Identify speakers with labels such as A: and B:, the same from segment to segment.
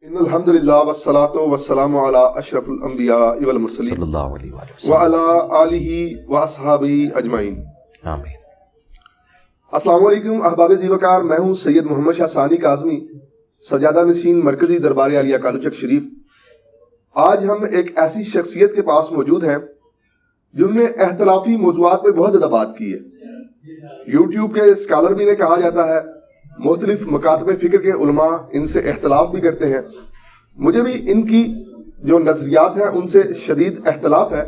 A: ان الحمدللہ والصلاة والسلام علی اشرف الانبیاء والمرسلین
B: صلی اللہ علیہ وآلہ وسلم
A: وعلی آلہ واصحابہ اجمعین،
B: آمین۔
A: السلام علیکم احباب زیوکار، میں ہوں سید محمد شاہ ثانی کاظمی، سجادہ نشین مرکزی دربار عالیہ کالوچک شریف۔ آج ہم ایک ایسی شخصیت کے پاس موجود ہیں جن نے اختلافی موضوعات پہ بہت زیادہ بات کی ہے۔ یوٹیوب کے اسکالر بھی انہیں کہا جاتا ہے، مختلف مکاتب فکر کے علماء ان سے اختلاف بھی کرتے ہیں۔ مجھے بھی ان کی جو نظریات ہیں ان سے شدید اختلاف ہے۔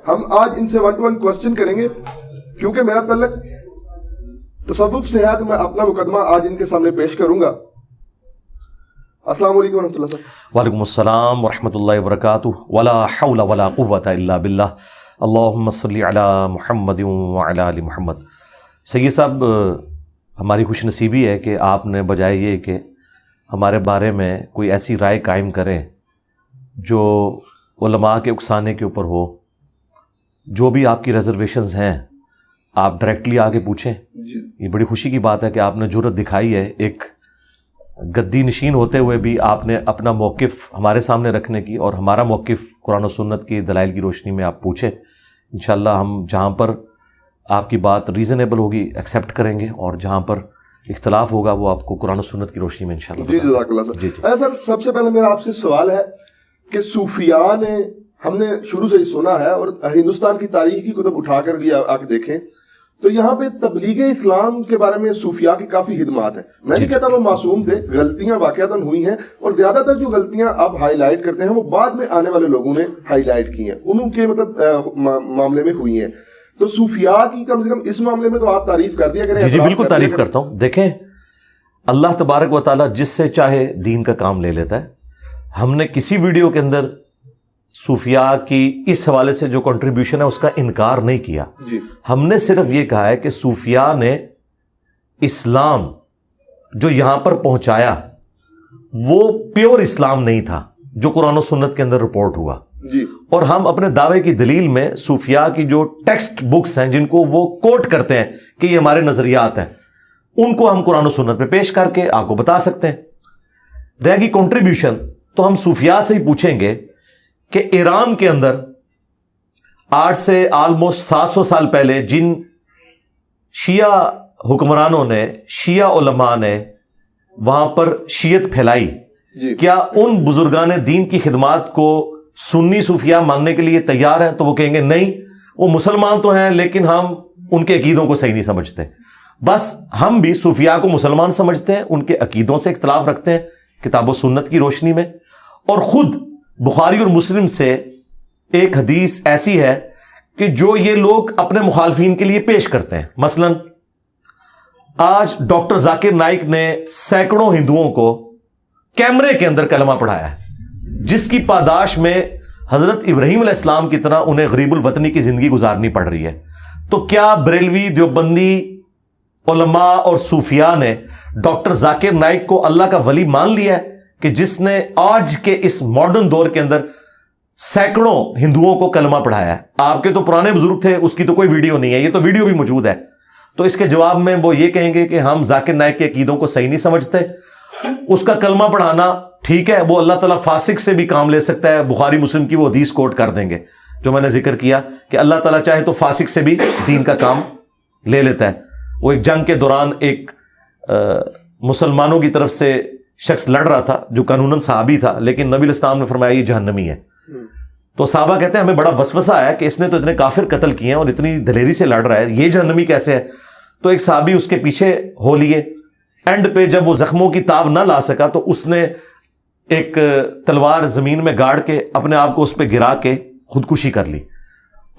A: ہم آج ان سے 1 to 1 کوسچن کریں گے، کیونکہ میرا تعلق تصوف سے ہے تو میں اپنا مقدمہ آج ان کے سامنے پیش کروں گا۔ السلام علیکم ورحمۃ اللہ صاحب۔
B: وعلیکم السلام ورحمۃ اللہ وبرکاتہ۔ ولا حول ولا قوۃ الا باللہ، اللہم صلی علی محمد وعلی آل محمد۔ سید صاحب، ہماری خوش نصیبی ہے کہ آپ نے بجائے یہ کہ ہمارے بارے میں کوئی ایسی رائے قائم کریں جو علماء کے اکسانے کے اوپر ہو، جو بھی آپ کی ریزرویشنز ہیں آپ ڈائریکٹلی آگے پوچھیں۔ یہ بڑی خوشی کی بات ہے کہ آپ نے جرأت دکھائی ہے، ایک گدی نشین ہوتے ہوئے بھی آپ نے اپنا موقف ہمارے سامنے رکھنے کی، اور ہمارا موقف قرآن و سنت کی دلائل کی روشنی میں آپ پوچھیں۔ انشاءاللہ ہم جہاں پر آپ کی بات ریزنیبل ہوگی ایکسیپٹ کریں گے، اور جہاں پر اختلاف ہوگا وہ آپ کو قرآن و سنت کی روشنی میں انشاءاللہ
A: جی جزاک اللہ سر۔ اچھا سر، سب سے پہلے میرا آپ سے سوال ہے کہ صوفیاء نے، ہم نے شروع سے ہی سنا ہے اور ہندوستان کی تاریخ کی کتب اٹھا کر بھی آ کے دیکھیں تو یہاں پہ تبلیغ اسلام کے بارے میں صوفیاء کی کافی خدمات ہیں۔ میں نہیں کہتا وہ معصوم تھے، غلطیاں واقعتاً ہوئی ہیں، اور زیادہ تر جو غلطیاں آپ ہائی لائٹ کرتے ہیں وہ بعد میں آنے والے لوگوں نے ہائی لائٹ کی ہیں، انہوں کے معاملے میں ہوئی ہیں۔ تو صوفیاء کی کم سے کم اس معاملے میں تو آپ تعریف کر دیا کریں۔
B: جی بالکل تعریف کرتا ہوں۔ دیکھیں، اللہ تبارک و تعالیٰ جس سے چاہے دین کا کام لے لیتا ہے۔ ہم نے کسی ویڈیو کے اندر صوفیاء کی اس حوالے سے جو کنٹریبیوشن ہے اس کا انکار نہیں کیا۔ ہم نے صرف یہ کہا ہے کہ صوفیاء نے اسلام جو یہاں پر پہنچایا وہ پیور اسلام نہیں تھا جو قرآن و سنت کے اندر رپورٹ ہوا۔ اور ہم اپنے دعوے کی دلیل میں صوفیاء کی جو ٹیکسٹ بکس ہیں جن کو وہ کوٹ کرتے ہیں کہ یہ ہمارے نظریات ہیں، ان کو ہم قرآن و سنت پہ پیش کر کے آپ کو بتا سکتے ہیں۔ رہ گی کنٹریبیوشن، تو ہم صوفیاء سے ہی پوچھیں گے کہ ایران کے اندر آج سے آلموسٹ 700 سال پہلے جن شیعہ حکمرانوں نے، شیعہ علماء نے وہاں پر شیعت پھیلائی، کیا ان بزرگان دین کی خدمات کو سنی صوفیاء ماننے کے لیے تیار ہیں؟ تو وہ کہیں گے نہیں، وہ مسلمان تو ہیں لیکن ہم ان کے عقیدوں کو صحیح نہیں سمجھتے۔ بس ہم بھی صوفیاء کو مسلمان سمجھتے ہیں، ان کے عقیدوں سے اختلاف رکھتے ہیں کتاب و سنت کی روشنی میں، اور خود بخاری اور مسلم سے ایک حدیث ایسی ہے کہ جو یہ لوگ اپنے مخالفین کے لیے پیش کرتے ہیں۔ مثلا آج ڈاکٹر ذاکر نائک نے سینکڑوں ہندوؤں کو کیمرے کے اندر کلمہ پڑھایا ہے، جس کی پاداش میں حضرت ابراہیم علیہ السلام کی طرح انہیں غریب الوطنی کی زندگی گزارنی پڑ رہی ہے۔ تو کیا بریلوی، دیوبندی علماء اور صوفیاء نے ڈاکٹر ذاکر نائک کو اللہ کا ولی مان لیا ہے کہ جس نے آج کے اس ماڈرن دور کے اندر سینکڑوں ہندوؤں کو کلمہ پڑھایا ہے؟ آپ کے تو پرانے بزرگ تھے، اس کی تو کوئی ویڈیو نہیں ہے، یہ تو ویڈیو بھی موجود ہے۔ تو اس کے جواب میں وہ یہ کہیں گے کہ ہم ذاکر نائک کے عقیدوں کو صحیح نہیں سمجھتے، اس کا کلمہ پڑھانا ٹھیک ہے، وہ اللہ تعالیٰ فاسق سے بھی کام لے سکتا ہے۔ بخاری مسلم کی وہ حدیث کوٹ کر دیں گے جو میں نے ذکر کیا کہ اللہ تعالیٰ چاہے تو فاسق سے بھی دین کا کام لے لیتا ہے۔ وہ ایک جنگ کے دوران ایک مسلمانوں کی طرف سے شخص لڑ رہا تھا جو قانوناً صحابی تھا، لیکن نبی علیہ السلام نے فرمایا یہ جہنمی ہے۔ تو صحابہ کہتے ہیں ہمیں بڑا وسوسہ آیا کہ اس نے تو اتنے کافر قتل کیے ہیں اور اتنی دلیری سے لڑ رہا ہے، یہ جہنمی کیسے ہے؟ تو ایک صحابی اس کے پیچھے ہو لیے، اینڈ پہ جب وہ زخموں کی تاب نہ لا سکا تو اس نے ایک تلوار زمین میں گاڑ کے اپنے آپ کو اس پہ گرا کے خودکشی کر لی۔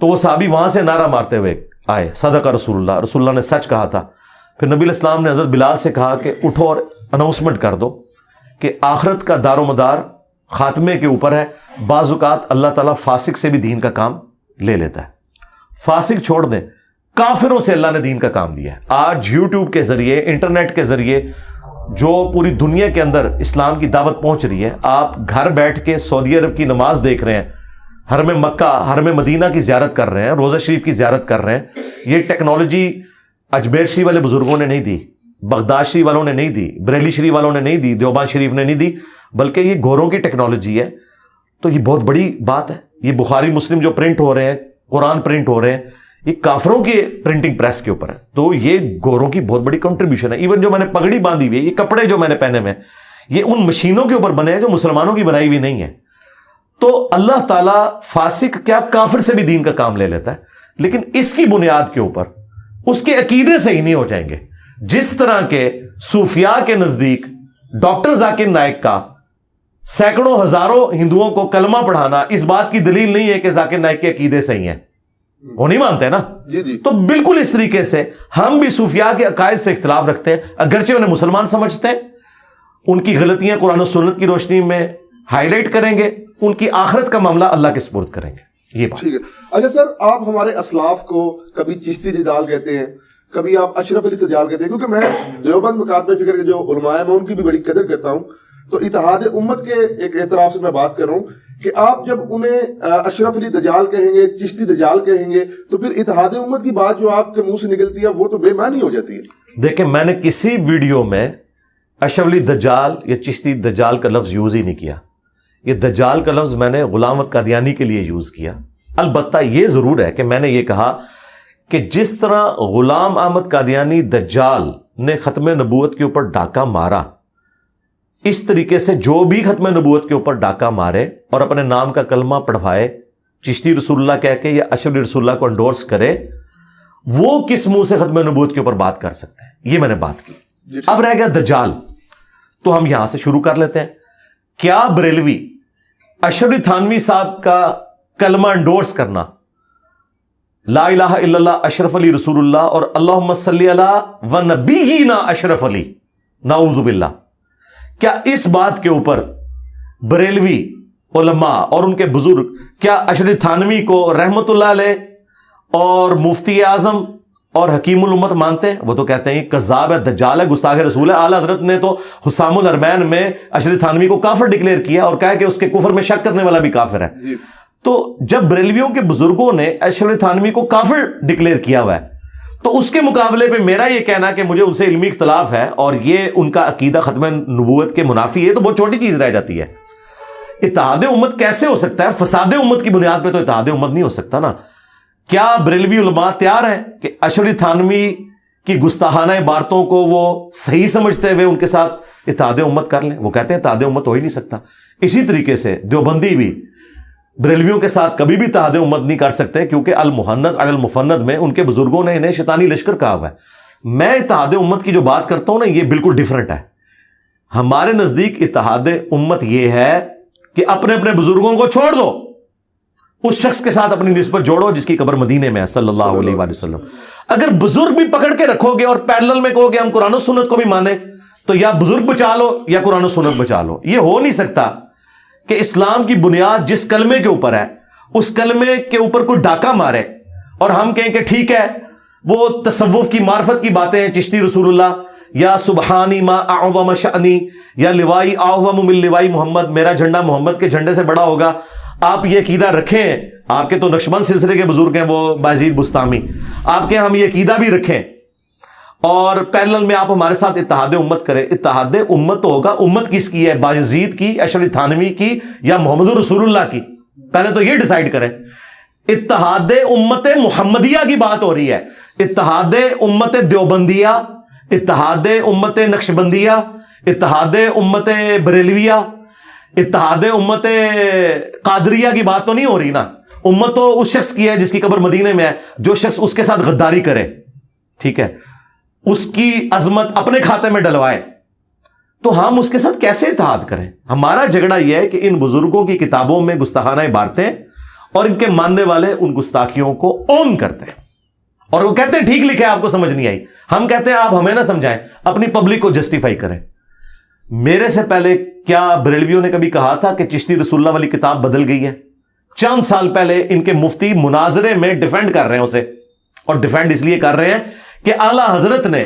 B: تو وہ صحابی وہاں سے نعرہ مارتے ہوئے آئے، صدق رسول اللہ، رسول اللہ نے سچ کہا تھا۔ پھر نبی علیہ السلام نے حضرت بلال سے کہا کہ اٹھو اور اناؤنسمنٹ کر دو کہ آخرت کا دار و مدار خاتمے کے اوپر ہے، بعض اوقات اللہ تعالیٰ فاسق سے بھی دین کا کام لے لیتا ہے۔ فاسق چھوڑ دیں، کافروں سے اللہ نے دین کا کام لیا ہے۔ آج یوٹیوب کے ذریعے، انٹرنیٹ کے ذریعے جو پوری دنیا کے اندر اسلام کی دعوت پہنچ رہی ہے، آپ گھر بیٹھ کے سعودی عرب کی نماز دیکھ رہے ہیں، حرم مکہ، حرم مدینہ کی زیارت کر رہے ہیں، روزہ شریف کی زیارت کر رہے ہیں۔ یہ ٹیکنالوجی اجمیر شریف والے بزرگوں نے نہیں دی، بغداد شریف والوں نے نہیں دی، بریلی شریف والوں نے نہیں دی، دیوبند شریف نے نہیں دی، بلکہ یہ گوروں کی ٹیکنالوجی ہے. تو یہ بہت بڑی بات ہے. یہ بخاری مسلم جو پرنٹ ہو رہے ہیں, قرآن پرنٹ ہو رہے ہیں, یہ کافروں کے پرنٹنگ پریس کے اوپر ہے. تو یہ گوروں کی بہت بڑی کنٹریبیوشن ہے. ایون جو میں نے پگڑی باندھی ہوئی ہے, یہ کپڑے جو میں نے پہنے ہوئے ہیں, یہ ان مشینوں کے اوپر بنے ہیں جو مسلمانوں کی بنائی ہوئی نہیں ہے. تو اللہ تعالیٰ فاسق کیا کافر سے بھی دین کا کام لے لیتا ہے, لیکن اس کی بنیاد کے اوپر اس کے عقیدے صحیح نہیں ہو جائیں گے. جس طرح کے صوفیاء کے نزدیک ڈاکٹر ذاکر نائک کا سینکڑوں ہزاروں ہندوؤں کو کلمہ پڑھانا اس بات کی دلیل نہیں ہے کہ ذاکر نائک کے عقیدے صحیح ہیں, وہ نہیں مانتے نا.
A: جی.
B: تو بالکل اس طریقے سے ہم بھی صوفیاء کے عقائد سے اختلاف رکھتے ہیں, اگرچہ انہیں مسلمان سمجھتے ہیں. ان کی غلطیاں قرآن و سنت کی روشنی میں ہائی لائٹ کریں گے, ان کی آخرت کا معاملہ اللہ کے سپرد کریں گے. یہ بات
A: ٹھیک ہے. اچھا سر, آپ ہمارے اسلاف کو کبھی چشتی دجال کہتے ہیں, کبھی آپ اشرف علی دجال کہتے ہیں, کیونکہ میں دیوبند مکاتب فکر کے جو علماء ہیں میں ان کی بھی بڑی قدر کرتا ہوں. تو اتحاد امت کے ایک اعتراف سے میں بات کر رہا ہوں کہ آپ جب انہیں اشرف علی دجال کہیں گے, چشتی دجال کہیں گے, تو پھر اتحاد امت کی بات جو آپ کے منہ سے نکلتی ہے وہ تو بے معنی ہو جاتی ہے.
B: دیکھیں, میں نے کسی ویڈیو میں اشرف علی دجال یا چشتی دجال کا لفظ یوز ہی نہیں کیا. یہ دجال کا لفظ میں نے غلام احمد قادیانی کے لیے یوز کیا. البتہ یہ ضرور ہے کہ میں نے یہ کہا کہ جس طرح غلام احمد قادیانی دجال نے ختم نبوت کے اوپر ڈاکہ مارا, اس طریقے سے جو بھی ختم نبوت کے اوپر ڈاکہ مارے اور اپنے نام کا کلمہ پڑھوائے, چشتی رسول اللہ کہہ کے یا اشرف علی رسول اللہ کو انڈورس کرے, وہ کس منہ سے ختم نبوت کے اوپر بات کر سکتے ہیں. یہ میں نے بات کی. اب رہ گیا دجال, تو ہم یہاں سے شروع کر لیتے ہیں. کیا بریلوی اشرف علی تھانوی صاحب کا کلمہ انڈورس کرنا, لا الہ الا اللہ اشرف علی رسول اللہ اور اللہم صلی علی و نبینا اشرف علی, نعوذ باللہ, کیا اس بات کے اوپر بریلوی علماء اور ان کے بزرگ کیا اشرف علی تھانوی کو رحمت اللہ علیہ اور مفتی اعظم اور حکیم الامت مانتے ہیں؟ وہ تو کہتے ہیں یہ کذاب ہے, دجال ہے, گستاخ رسول ہے. اعلیٰ حضرت نے تو حسام الحرمین میں اشرف علی تھانوی کو کافر ڈکلیئر کیا اور کہا کہ اس کے کفر میں شک کرنے والا بھی کافر ہے. تو جب بریلویوں کے بزرگوں نے اشرف علی تھانوی کو کافر ڈکلیئر کیا ہوا ہے, تو اس کے مقابلے پہ میرا یہ کہنا کہ مجھے ان سے علمی اختلاف ہے اور یہ ان کا عقیدہ ختم نبوت کے منافی ہے, تو بہت چھوٹی چیز رہ جاتی ہے. اتحاد امت کیسے ہو سکتا ہے؟ فساد امت کی بنیاد پہ تو اتحاد امت نہیں ہو سکتا نا. کیا بریلوی علماء تیار ہیں کہ اشرف علی تھانوی کی گستاخانہ عبارتوں کو وہ صحیح سمجھتے ہوئے ان کے ساتھ اتحاد امت کر لیں؟ وہ کہتے ہیں اتحاد امت ہو ہی نہیں سکتا. اسی طریقے سے دیوبندی بھی بریلویوں کے ساتھ کبھی بھی اتحاد امت نہیں کر سکتے, کیونکہ المحند علی المفند میں ان کے بزرگوں نے انہیں شیطانی لشکر کہا ہوا ہے. میں اتحاد امت کی جو بات کرتا ہوں نا, یہ بالکل ڈیفرنٹ ہے. ہمارے نزدیک اتحاد امت یہ ہے کہ اپنے اپنے بزرگوں کو چھوڑ دو, اس شخص کے ساتھ اپنی نسبت جوڑو جس کی قبر مدینے میں ہے صلی اللہ علیہ وآلہ وسلم. اگر بزرگ بھی پکڑ کے رکھو گے اور پیرلل میں کہو گے ہم قرآن و سنت کو بھی مانے, تو یا بزرگ بچا لو یا قرآن و سنت بچا لو. یہ ہو نہیں سکتا کہ اسلام کی بنیاد جس کلمے کے اوپر ہے اس کلمے کے اوپر کوئی ڈاکہ مارے اور ہم کہیں کہ ٹھیک ہے وہ تصوف کی معرفت کی باتیں ہیں, چشتی رسول اللہ یا سبحانی ما اعظم شأنی یا لوائی اعظم من لوائی محمد, میرا جھنڈا محمد کے جھنڈے سے بڑا ہوگا. آپ یہ عقیدہ رکھیں, آپ کے تو نقشبند سلسلے کے بزرگ ہیں وہ بایزید بستامی, آپ کے ہم یہ عقیدہ بھی رکھیں اور پیرلل میں آپ ہمارے ساتھ اتحاد امت کریں. اتحاد امت تو ہوگا, امت کس کی ہے؟ بایزید کی, اشرف علی تھانوی کی یا محمد رسول اللہ کی؟ پہلے تو یہ ڈیسائیڈ کریں. اتحاد امت محمدیہ کی بات ہو رہی ہے, اتحاد امت دیوبندیہ, اتحاد امت نقشبندیہ, اتحاد امت بریلویہ, اتحاد امت قادریہ کی بات تو نہیں ہو رہی نا. امت تو اس شخص کی ہے جس کی قبر مدینے میں ہے, جو شخص اس کے ساتھ غداری کرے, ٹھیک ہے, اس کی عظمت اپنے کھاتے میں ڈلوائے, تو ہم اس کے ساتھ کیسے اتحاد کریں؟ ہمارا جھگڑا یہ ہے کہ ان بزرگوں کی کتابوں میں گستاخانہ عبارتیں اور ان کے ماننے والے ان گستاخیوں کو اون کرتے ہیں اور وہ کہتے ہیں ٹھیک لکھا ہے, آپ کو سمجھ نہیں آئی. ہم کہتے ہیں آپ ہمیں نہ سمجھائیں, اپنی پبلک کو جسٹیفائی کریں. میرے سے پہلے کیا بریلویوں نے کبھی کہا تھا کہ چشتی رسول اللہ والی کتاب بدل گئی ہے؟ چند سال پہلے ان کے مفتی مناظرے میں ڈیفینڈ کر رہے ہیں اسے, اور ڈیفینڈ اس لیے کر رہے ہیں کہ اعلیٰ حضرت نے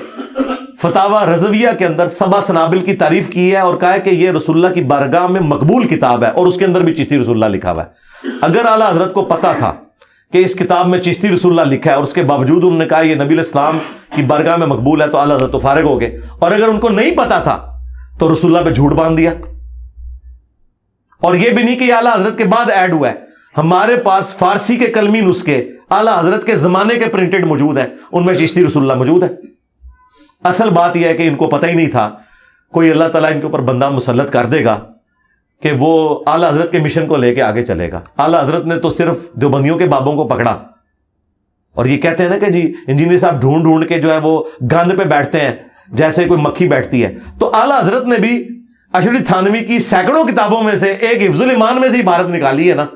B: فتاوی رضویہ کے اندر سبع سنابل کی تعریف کی ہے اور کہا ہے کہ یہ رسول اللہ کی بارگاہ میں مقبول کتاب ہے, اور اس کے اندر بھی چشتی رسول اللہ لکھا ہوا ہے. اگر اعلیٰ حضرت کو پتا تھا کہ اس کتاب میں چشتی رسول اللہ لکھا ہے اور اس کے باوجود انہوں نے کہا یہ نبی الاسلام کی بارگاہ میں مقبول ہے, تو اعلیٰ حضرت تو فارغ ہو گئے. اور اگر ان کو نہیں پتا تھا تو رسول اللہ پہ جھوٹ باندھ دیا. اور یہ بھی نہیں کہ یہ اعلیٰ حضرت کے بعد ایڈ ہوا ہے. ہمارے پاس فارسی کے کلمی نسخے اعلیٰ حضرت کے زمانے کے پرنٹڈ موجود ہیں, ان میں چشتی رسول اللہ موجود ہے. اصل بات یہ ہے کہ ان کو پتہ ہی نہیں تھا. کوئی اللہ تعالیٰ ان کے اوپر بندہ مسلط کر دے گا کہ وہ اعلیٰ حضرت کے مشن کو لے کے آگے چلے گا. اعلیٰ حضرت نے تو صرف دیوبندیوں کے بابوں کو پکڑا, اور یہ کہتے ہیں نا کہ جی انجینئر صاحب ڈھونڈ ڈھونڈ کے جو ہے وہ گند پہ بیٹھتے ہیں جیسے کوئی مکھی بیٹھتی ہے. تو اعلیٰ حضرت نے بھی اشرف تھانوی کی سینکڑوں کتابوں میں سے ایک حفظ الایمان میں سے عبارت نکالی ہے نا.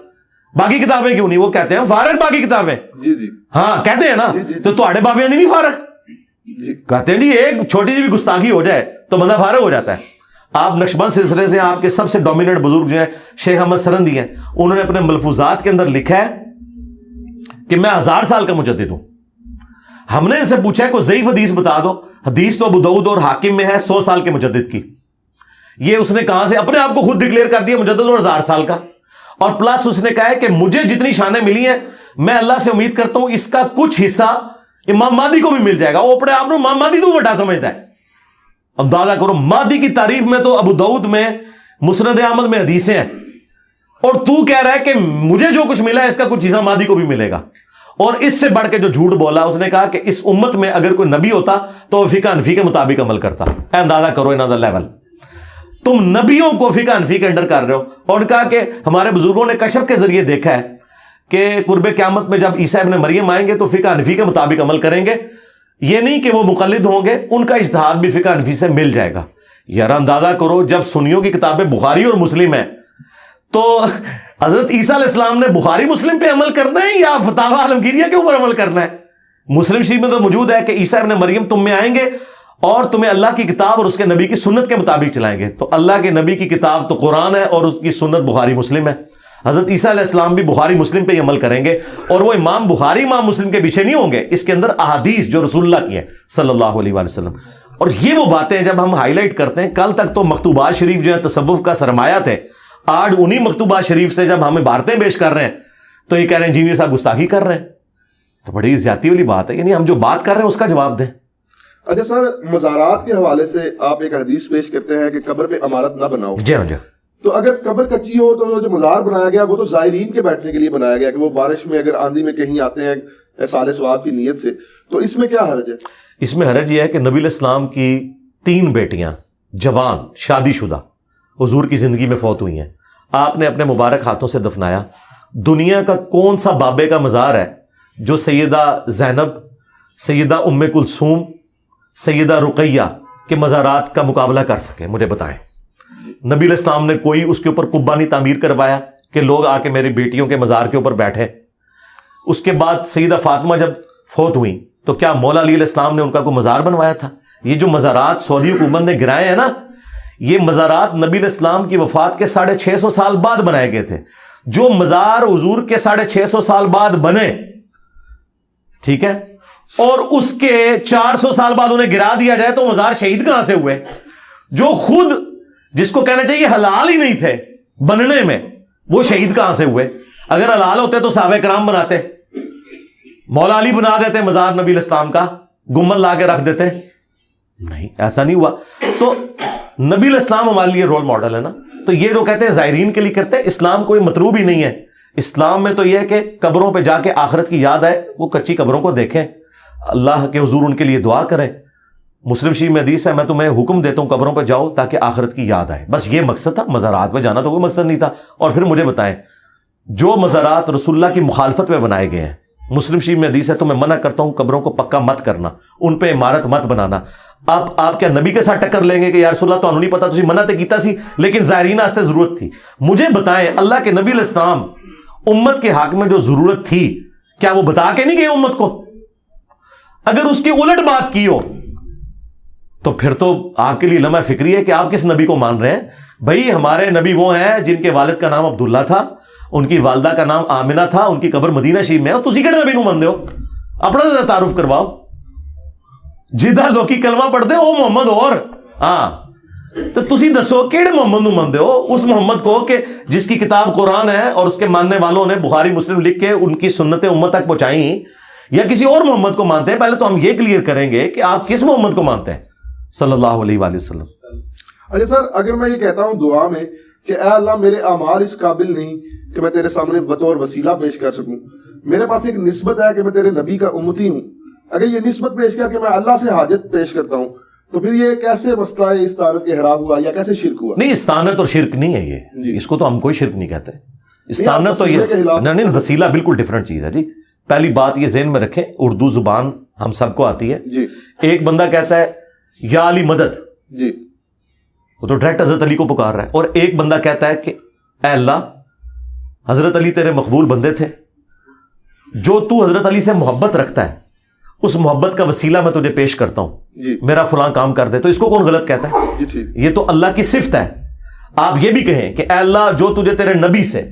B: باقی کتابیں کیوں نہیں؟ وہ کہتے ہیں فارغ باقی کتابیں.
A: جی جی
B: ہاں کہتے ہیں نا. تو تھوڑے بابے نہیں فارغ کہتے ہیں جی ایک چھوٹی سی بھی گستاخی ہو جائے تو بندہ فارغ ہو جاتا ہے. آپ نقشبند سلسلے سے آپ کے سب سے ڈومیننٹ بزرگ جو ہیں شیخ احمد سرندی ہیں, انہوں نے اپنے ملفوظات کے اندر لکھا ہے کہ میں 1000 سال کا مجدد ہوں. ہم نے ان سے پوچھا ہے کوئی ضعیف حدیث بتا دو. حدیث تو ابو داؤد اور حاکم میں ہے 100 سال کے مجدد کی. یہ اس نے کہاں سے اپنے آپ کو خود ڈکلیئر کر دیا مجدد اور 1000 سال کا. اور پلس اس نے کہا ہے کہ مجھے جتنی شانیں ملی ہیں میں اللہ سے امید کرتا ہوں اس کا کچھ حصہ امام مہدی کو بھی مل جائے گا. وہ اپنے آپ کو امام مہدی تو بڑا سمجھتا ہے. اندازہ کرو, مہدی کی تعریف میں تو ابو داؤد میں مسند احمد میں حدیثیں ہیں, اور تو کہہ رہا ہے کہ مجھے جو کچھ ملا ہے اس کا کچھ حصہ مہدی کو بھی ملے گا. اور اس سے بڑھ کے جو جھوٹ بولا, اس نے کہا کہ اس امت میں اگر کوئی نبی ہوتا تو وہ فقہ حنفی کے مطابق عمل کرتا. اندازہ کرو انہاں دا لیول. تم نبیوں کو فقہ حنفی کے انڈر کر رہے ہو. اور کہا کہ ہمارے بزرگوں نے کشف کے ذریعے دیکھا ہے کہ قرب قیامت میں جب عیسیٰ ابن مریم آئیں گے تو فقہ حنفی کے مطابق عمل کریں گے. یہ نہیں کہ وہ مقلد ہوں گے, ان کا اجتہاد بھی فقہ حنفی سے مل جائے گا. یار اندازہ کرو, جب سنیوں کی کتابیں بخاری اور مسلم ہیں تو حضرت عیسیٰ علیہ السلام نے بخاری مسلم پہ عمل کرنا ہے یا فتاوی عالمگیریہ کے اوپر عمل کرنا ہے؟ مسلم شریف میں تو موجود ہے کہ عیسیٰ ابن مریم تم میں آئیں گے اور تمہیں اللہ کی کتاب اور اس کے نبی کی سنت کے مطابق چلائیں گے. تو اللہ کے نبی کی کتاب تو قرآن ہے اور اس کی سنت بخاری مسلم ہے. حضرت عیسیٰ علیہ السلام بھی بخاری مسلم پہ ہی عمل کریں گے, اور وہ امام بخاری امام مسلم کے پیچھے نہیں ہوں گے. اس کے اندر احادیث جو رسول اللہ کی ہیں صلی اللہ علیہ وآلہ وسلم. اور یہ وہ باتیں جب ہم ہائی لائٹ کرتے ہیں, کل تک تو مکتوبات شریف جو ہے تصوف کا سرمایہ تھے, آج انہی مکتوبات شریف سے جب ہم عبارتیں پیش کر رہے ہیں تو یہ کہہ رہے ہیں انجینئر صاحب گستاخی کر رہے ہیں. تو بڑی زیادتی والی بات ہے. یعنی ہم جو بات کر رہے ہیں اس کا جواب دیں.
A: اچھا سر, مزارات کے حوالے سے آپ ایک حدیث پیش کرتے ہیں کہ قبر پہ عمارت نہ بناؤ.
B: جی ہاں جی.
A: تو اگر قبر کچی ہو تو جو مزار بنایا گیا وہ تو زائرین کے بیٹھنے کے لیے بنایا گیا, کہ وہ بارش میں اگر آندھی میں کہیں آتے ہیں احصال ثواب کی نیت سے, تو اس میں کیا حرج ہے؟ اس
B: میں حرج یہ ہے کہ نبی علیہ السلام کی 3 بیٹیاں جوان شادی شدہ حضور کی زندگی میں فوت ہوئی ہیں. آپ نے اپنے مبارک ہاتھوں سے دفنایا. دنیا کا کون سا بابے کا مزار ہے جو سیدہ زینب, سیدہ ام کلثوم, سیدہ رقیہ کے مزارات کا مقابلہ کر سکے؟ مجھے بتائیں. نبی علیہ السلام نے کوئی اس کے اوپر قبہ نہیں تعمیر کروایا کہ لوگ آ کے میری بیٹیوں کے مزار کے اوپر بیٹھے. اس کے بعد سیدہ فاطمہ جب فوت ہوئی تو کیا مولا علی علیہ السلام نے ان کا کوئی مزار بنوایا تھا؟ یہ جو مزارات سعودی حکومت نے گرائے ہیں نا, یہ مزارات نبی علیہ السلام کی وفات کے 650 سال بعد بنائے گئے تھے. جو مزار حضور کے 650 سال بعد بنے, ٹھیک ہے, اور اس کے 400 سال بعد انہیں گرا دیا جائے تو مزار شہید کہاں سے ہوئے؟ جو خود جس کو کہنا چاہیے حلال ہی نہیں تھے بننے میں, وہ شہید کہاں سے ہوئے؟ اگر حلال ہوتے تو صحابہ کرام بناتے, مولا علی بنا دیتے مزار نبی علیہ السلام کا, گنبد لا کے رکھ دیتے. نہیں, ایسا نہیں ہوا. تو نبی علیہ السلام ہمارے لیے رول ماڈل ہے نا. تو یہ جو کہتے ہیں زائرین کے لیے کرتے ہیں, اسلام کوئی مطلوب ہی نہیں ہے. اسلام میں تو یہ ہے کہ قبروں پہ جا کے آخرت کی یاد آئے, وہ کچی قبروں کو دیکھیں, اللہ کے حضور ان کے لیے دعا کریں. مسلم شریف میں حدیث ہے, میں تمہیں حکم دیتا ہوں قبروں پہ جاؤ تاکہ آخرت کی یاد آئے. بس یہ مقصد تھا. مزارات پہ جانا تو کوئی مقصد نہیں تھا. اور پھر مجھے بتائیں, جو مزارات رسول اللہ کی مخالفت میں بنائے گئے ہیں, مسلم شریف میں حدیث ہے تو میں منع کرتا ہوں قبروں کو پکا مت کرنا, ان پہ عمارت مت بنانا. آپ کیا نبی کے ساتھ ٹکر لیں گے کہ یا رسول اللہ تو نہیں پتا, تسی منع تے کیتا سی لیکن زائرین واسطے ضرورت تھی. مجھے بتائیں, اللہ کے نبی علیہ السلام امت کے حق میں جو ضرورت تھی کیا وہ بتا کے نہیں گئے امت کو؟ اگر اس کی الٹ بات کی ہو تو پھر تو آپ کے لیے لمحہ فکری ہے کہ آپ کس نبی کو مان رہے ہیں. بھائی ہمارے نبی وہ ہیں جن کے والد کا نام عبداللہ تھا, ان کی والدہ کا نام آمنہ تھا, ان کی قبر مدینہ شریف میں ہے, اور تسی کہڑے نبی نو مانتے ہو؟ اپنا ذرا تعارف کرواؤ. جدھر لوکی کلمہ پڑھتے او محمد اور ہاں, تو تسی دسو کیڑے محمد نو مانتے ہو؟ اس محمد کو کہ جس کی کتاب قرآن ہے اور اس کے ماننے والوں نے بخاری مسلم لکھ کے ان کی سنتیں امت تک پہنچائیں, یا کسی اور محمد کو مانتے ہیں؟ پہلے تو ہم یہ کلیئر کریں گے کہ آپ کس محمد کو مانتے ہیں صلی اللہ علیہ وآلہ وسلم.
A: اچھا سر, اگر میں یہ کہتا ہوں دعا میں کہ اے اللہ میرے اعمال اس قابل نہیں کہ میں تیرے سامنے بطور وسیلہ پیش کر سکوں، میرے پاس ایک نسبت ہے کہ میں تیرے نبی کا امتی ہوں، اگر یہ نسبت پیش کر کے میں اللہ سے حاجت پیش کرتا ہوں تو پھر یہ کیسے مسئلہ استعانت کے حرام ہوا یا کیسے شرک ہوا؟
B: نہیں، استعانت اور شرک نہیں ہے یہ، اس کو تو ہم کوئی شرک نہیں کہتے. استعانت تو یہ نہیں، وسیلہ بالکل ڈیفرنٹ چیز ہے جی. پہلی بات یہ ذہن میں رکھیں، اردو زبان ہم سب کو آتی ہے
A: جی.
B: ایک بندہ کہتا ہے یا علی مدد،
A: جی
B: وہ تو ڈائریکٹ حضرت علی کو پکار رہا ہے. اور ایک بندہ کہتا ہے کہ اے اللہ حضرت علی تیرے مقبول بندے تھے، جو تو حضرت علی سے محبت رکھتا ہے اس محبت کا وسیلہ میں تجھے پیش کرتا ہوں
A: جی.
B: میرا فلاں کام کر دے. تو اس کو کون غلط کہتا ہے؟
A: جی ٹھیک.
B: یہ تو اللہ کی صفت ہے. آپ یہ بھی کہیں کہ اے اللہ جو تجھے تیرے نبی سے،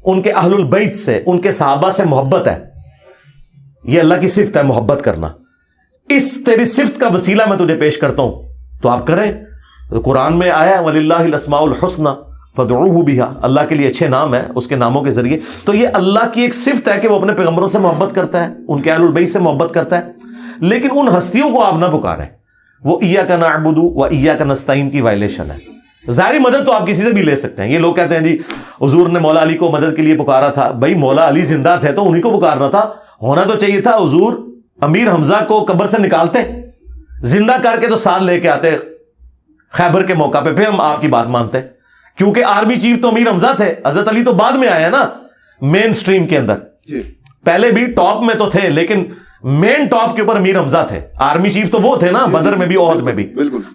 B: ان کے اہل البیت سے، ان کے صحابہ سے محبت ہے، یہ اللہ کی صفت ہے محبت کرنا، اس تیری صفت کا وسیلہ میں تجھے پیش کرتا ہوں تو آپ کریں. قرآن میں آیا وَلِلَّهِ الْأَسْمَاءُ الْحُسْنَى فَادْعُوهُ بِهَا، اللہ کے لیے اچھے نام ہیں، اس کے ناموں کے ذریعے. تو یہ اللہ کی ایک صفت ہے کہ وہ اپنے پیغمبروں سے محبت کرتا ہے، ان کے اہل البیت سے محبت کرتا ہے. لیکن ان ہستیوں کو آپ نہ پکاریں، وہ ایاک نعبد و ایاک نستعین کی وائلیشن ہے. ظاہری مدد تو آپ کسی سے بھی لے سکتے ہیں. یہ لوگ کہتے ہیں جی حضور نے مولا علی کو مدد کے لیے پکارا تھا. بھائی مولا علی زندہ تھے تو انہی کو پکارنا تھا. ہونا تو چاہیے تھا حضور امیر حمزہ کو قبر سے نکالتے، زندہ کر کے تو ساتھ لے کے آتے خیبر کے موقع پہ، پھر ہم آپ کی بات مانتے. کیونکہ آرمی چیف تو امیر حمزہ تھے، حضرت علی تو بعد میں آیا نا مین سٹریم کے اندر. پہلے بھی ٹاپ میں تو تھے لیکن مین ٹاپ کے اوپر امیر حمزہ تھے. آرمی چیف تو وہ تھے نا بدر میں بھی احد میں بھی.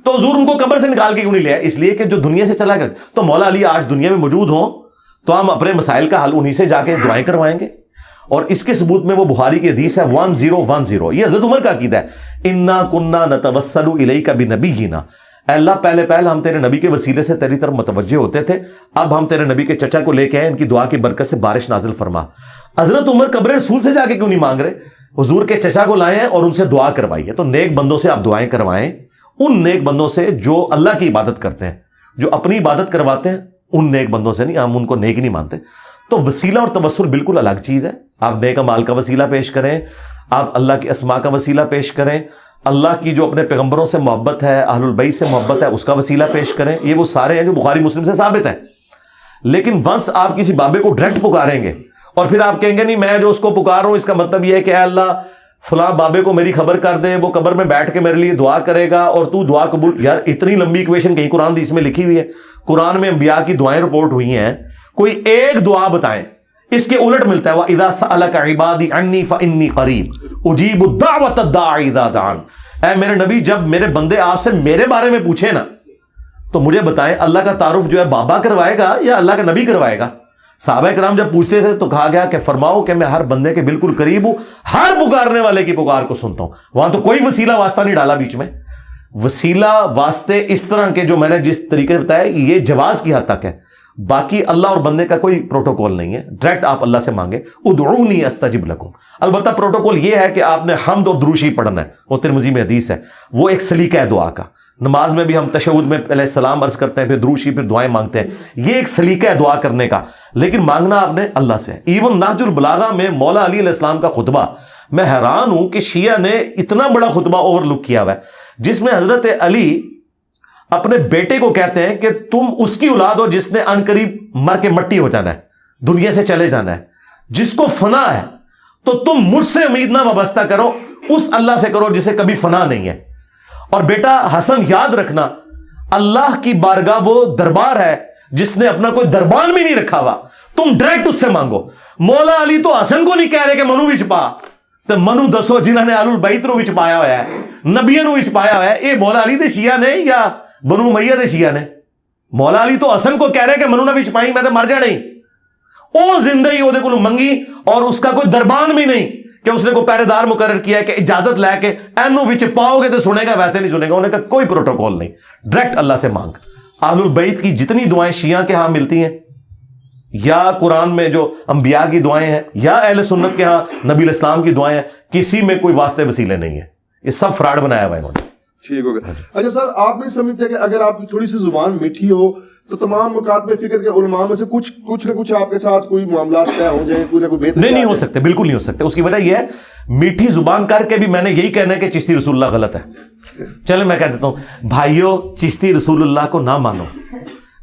B: تو حضور ان کو قبر سے نکال کے کیوں نہیں لیا؟ اس لیے کہ جو دنیا سے چلا گیا. تو مولا علی آج دنیا میں موجود ہوں تو ہم اپنے مسائل کا حل انہی سے جا کے دعائیں کروائیں گے. اور اس کے ثبوت میں وہ بخاری کی حدیث ہے 1010، یہ حضرت عمر کا عقیدہ ہے. انا کننا نتوسل الیک بنبینا، اے اللہ پہلے ہم تیرے نبی کے وسیلے سے تیری طرف متوجہ ہوتے تھے، اب ہم تیرے نبی کے چچا کو لے کے آئے، ان کی دعا کی برکت سے بارش نازل فرما. حضرت عمر قبر رسول سے جا کے کیوں نہیں مانگ رہے؟ حضور کے چچا کو لائے ہیں اور ان سے دعا کروائیے. تو نیک بندوں سے آپ دعائیں کروائیں، ان نیک بندوں سے جو اللہ کی عبادت کرتے ہیں، جو اپنی عبادت کرواتے ہیں، ان نیک بندوں سے نہیں. ہم ان کو نیک نہیں مانتے. تو وسیلہ اور توسل بالکل الگ چیز ہے. آپ نیک اعمال کا وسیلہ پیش کریں، آپ اللہ کے اسماء کا وسیلہ پیش کریں، اللہ کی جو اپنے پیغمبروں سے محبت ہے، اہل البیت سے محبت ہے، اس کا وسیلہ پیش کریں. یہ وہ سارے ہیں جو بخاری مسلم سے ثابت ہیں. لیکن ونس آپ کسی بابے کو ڈائریکٹ پکاریں گے اور پھر آپ کہیں گے نہیں میں جو اس کو پکار رہا ہوں اس کا مطلب یہ ہے کہ اے اللہ فلاں بابے کو میری خبر کر دے، وہ قبر میں بیٹھ کے میرے لیے دعا کرے گا اور تو دعا قبول. یار اتنی لمبی ایکویشن کہیں قرآن حدیث میں لکھی ہوئی ہے. قرآن میں انبیاء کی دعائیں رپورٹ ہوئی ہیں، کوئی ایک دعا بتائیں. اس کے الٹ ملتا ہے وَإِذَا سَأَلَكَ عِبَادِي عَنِّي فَإِنِّي قَرِيبٌ أُجِيبُ الدَّعْوَةَ الدَّاعِ إِذَا دَعَانِ. اے میرے نبی جب میرے بندے آپ سے میرے بارے میں پوچھیں نا تو مجھے بتائیں اللہ کا تعارف جو ہے بابا کروائے گا یا اللہ کا نبی کروائے گا؟ صحابہ کرام جب پوچھتے تھے تو کہا گیا کہ فرماؤ کہ میں ہر بندے کے بالکل قریب ہوں، ہر پکارنے والے کی پکار کو سنتا ہوں. وہاں تو کوئی وسیلہ واسطہ نہیں ڈالا بیچ میں. وسیلہ واسطے اس طرح کے جو میں نے جس طریقے سے بتایا یہ جواز کی حد تک ہے، باقی اللہ اور بندے کا کوئی پروٹوکول نہیں ہے. ڈائریکٹ آپ اللہ سے مانگے ادعونی استجب لکم. البتہ پروٹوکول یہ ہے کہ آپ نے حمد اور دروشی پڑھنا ہے، وہ ترمذی میں حدیث ہے، وہ ایک سلیقہ ہے دعا کا. نماز میں بھی ہم تشہد میں پہلے سلام عرض کرتے ہیں، پھر دروشی، پھر دعائیں مانگتے ہیں. یہ ایک سلیقہ ہے دعا کرنے کا، لیکن مانگنا آپ نے اللہ سے. ایون نہج البلاغہ میں مولا علی علیہ السلام کا خطبہ، میں حیران ہوں کہ شیعہ نے اتنا بڑا خطبہ اوور لک کیا ہوا ہے جس میں حضرت علی اپنے بیٹے کو کہتے ہیں کہ تم اس کی اولاد ہو جس نے ان قریب مر کے مٹی ہو جانا ہے، دنیا سے چلے جانا ہے، جس کو فنا ہے تو تم مجھ سے امید نہ وابستہ کرو، اس اللہ سے کرو جسے کبھی فنا نہیں ہے. اور بیٹا حسن یاد رکھنا اللہ کی بارگاہ وہ دربار ہے جس نے اپنا کوئی دربان بھی نہیں رکھا ہوا، تم ڈائریکٹ اس سے مانگو. مولا علی تو حسن کو نہیں کہہ رہے کہ منو وچ پا، تو منو دسو جنہوں نے اہل البیت نو وچ پایا ہوا ہے، نبیوں نو وچ پایا ہوا ہے. اے مولا علی دے شیعہ نے یا بنو امیہ دے شیعہ نے؟ مولا علی تو حسن کو کہہ رہے کہ منو نہ وچ پائی میں تو مر جانا ہی. او زندہ ہی وہ دے کول منگی اور اس کا کوئی دربان بھی نہیں کہ اس نے کوئی پہرے دار مقرر کیا ہے کہ اجازت لے کے اینو وچ پاؤ گے تو سنے گا، ویسے نہیں سنے گا. انہوں نے کہا کوئی پروٹوکول نہیں، ڈائریکٹ اللہ سے مانگ. اہل البیت کی جتنی دعائیں شیعہ کے ہاں ملتی ہیں یا قرآن میں جو انبیاء کی دعائیں ہیں یا اہل سنت کے ہاں نبی الاسلام کی دعائیں ہیں، کسی میں کوئی واسطے وسیلے نہیں ہیں. یہ سب فراڈ بنایا ہوا ہے انہوں نے.
A: ٹھیک ہو گیا. اچھا سر، آپ نہیں سمجھتے کہ اگر آپ کی تھوڑی سی زبان میٹھی ہو تو تمام مکاتب فکر کے علماء میں سے کچھ نہ کچھ آپ کے ساتھ کوئی معاملات طے ہو جائیں، کوئی نہ کوئی بہتر؟
B: نہیں ہو سکتے، بالکل نہیں ہو سکتے. اس کی وجہ یہ ہے میٹھی زبان کر کے بھی میں نے یہی کہنا ہے کہ چشتی رسول اللہ غلط ہے. چلے میں کہہ دیتا ہوں بھائیو، چشتی رسول اللہ کو نہ مانو،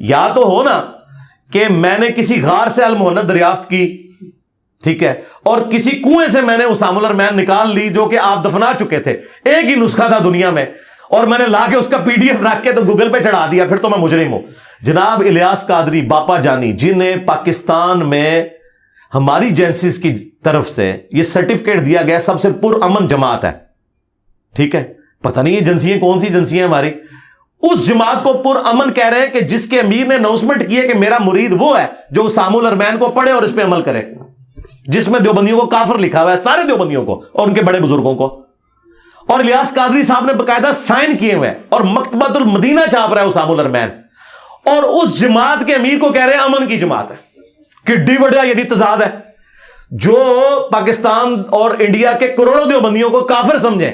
B: یا تو ہو نا کہ میں نے کسی غار سے المہند دریافت کی, ٹھیک ہے, اور کسی کنویں سے میں نے اسامہ الارمین نکال لی جو کہ آپ دفنا چکے تھے, ایک ہی نسخہ تھا دنیا میں, اور میں نے لا کے اس کا پی ڈی ایف رکھ کے تو گوگل پہ چڑھا دیا, پھر تو میں مجرم ہوں. جناب الیاس قادری باپا جانی, جنہیں پاکستان میں ہماری ایجنسیز کی طرف سے یہ سرٹیفکیٹ دیا گیا سب سے پرامن جماعت ہے, ٹھیک ہے, پتہ نہیں ایجنسیاں کون سی ایجنسیاں ہماری, اس جماعت کو پرامن کہہ رہے ہیں کہ جس کے امیر نے اناؤنسمنٹ کی ہے کہ میرا مرید وہ ہے جو اسامہ الارمین کو پڑھے اور اس پہ عمل کرے, جس میں دیوبندیوں کو کافر لکھا ہوا ہے, سارے دیوبندیوں کو اور ان کے بڑے بزرگوں کو, اور الیاس قادری صاحب نے باقاعدہ سائن کیے ہوئے, اور مکتبۃ المدینہ چھاپ رہا ہے اسامہ الارمین, اور اس جماعت کے امیر کو کہہ رہے ہیں امن کی جماعت ہے. کڈی وڈیا یہ تضاد ہے, جو پاکستان اور انڈیا کے کروڑوں دیوبندیوں کو کافر سمجھیں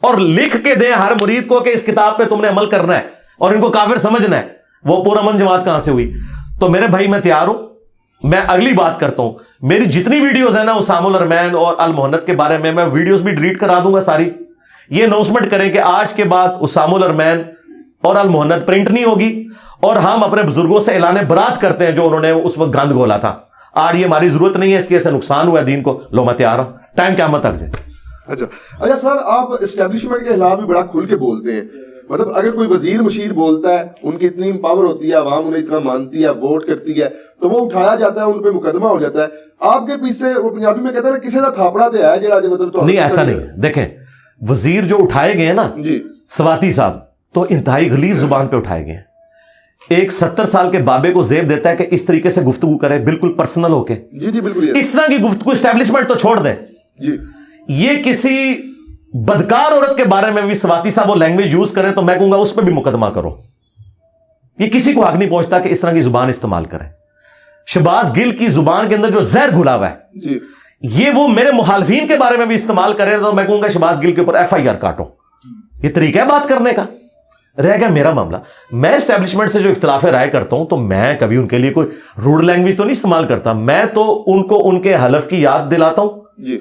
B: اور لکھ کے دیں ہر مرید کو کہ اس کتاب پہ تم نے عمل کرنا ہے اور ان کو کافر سمجھنا ہے, وہ پرامن جماعت کہاں سے ہوئی؟ تو میرے بھائی میں تیار ہوں, میں اگلی بات کرتا ہوں, میری جتنی ویڈیوز ہیں نا اسامہ الارمین اور المہند کے بارے میں ویڈیوز بھی ڈیلیٹ کرا دوں گا ساری. یہ اناؤنسمنٹ کریں کہ آج کے بعد اسامہ الارمین اور المہند پرنٹ نہیں ہوگی, اور ہم اپنے بزرگوں سے اعلان برات کرتے ہیں جو انہوں نے اس وقت گند گھولا تھا. آج یہ ہماری ضرورت نہیں ہے, اس کی ایسے نقصان ہوا ہے دین کو. لو میں تیار ہوں, ٹائم قیامت تک جائے.
A: اچھا سر, آپ اسٹیبلشمنٹ کے خلاف بھی بڑا کھل کے بولتے ہیں, مطلب اگر کوئی وزیر مشیر بولتا ہے, ان کی اتنی پاور ہوتی ہے, عوام انہیں اتنا مانتی ہے, ووٹ کرتی ہے, تو وہ اٹھایا جاتا ہے, ان پہ مقدمہ ہو جاتا ہے. آپ کے پیچھے وہ پنجابی میں کہتے ہیں کسی کا تھاپڑا تے ہے جڑا مطلب
B: نہیں, ایسا نہیں. دیکھیں وزیر جو اٹھائے گئے ہیں نا
A: جی
B: سواتی صاحب, تو انتہائی غلیظ زبان پہ اٹھائے گئے ہیں. ایک 70 سال کے بابے کو زیب دیتا ہے کہ اس طریقے سے گفتگو کرے, بالکل پرسنل ہو کے.
A: جی جی بالکل,
B: اس طرح کی گفتگو اسٹیبلشمنٹ تو چھوڑ دیں.
A: جی
B: یہ کسی بدکار عورت کے بارے میں بھی سواتی صاحب وہ لینگویج یوز کریں تو میں کہوں گا اس پہ بھی مقدمہ کرو. یہ کسی کو حق نہیں پہنچتا کہ اس طرح کی زبان استعمال کریں. شہباز گل کی زبان کے اندر جو زہر گھلا ہوا ہے
A: جی,
B: یہ وہ میرے مخالفین کے بارے میں بھی استعمال کرے تو میں کہوں گا شہباز گل کے اوپر FIR کاٹو. یہ طریقہ ہے بات کرنے کا. رہ گیا میرا معاملہ, میں اسٹیبلشمنٹ سے جو اختلاف رائے کرتا ہوں تو میں کبھی ان کے لیے کوئی روڈ لینگویج تو نہیں استعمال کرتا. میں تو ان کو ان کے حلف کی یاد دلاتا ہوں
A: جی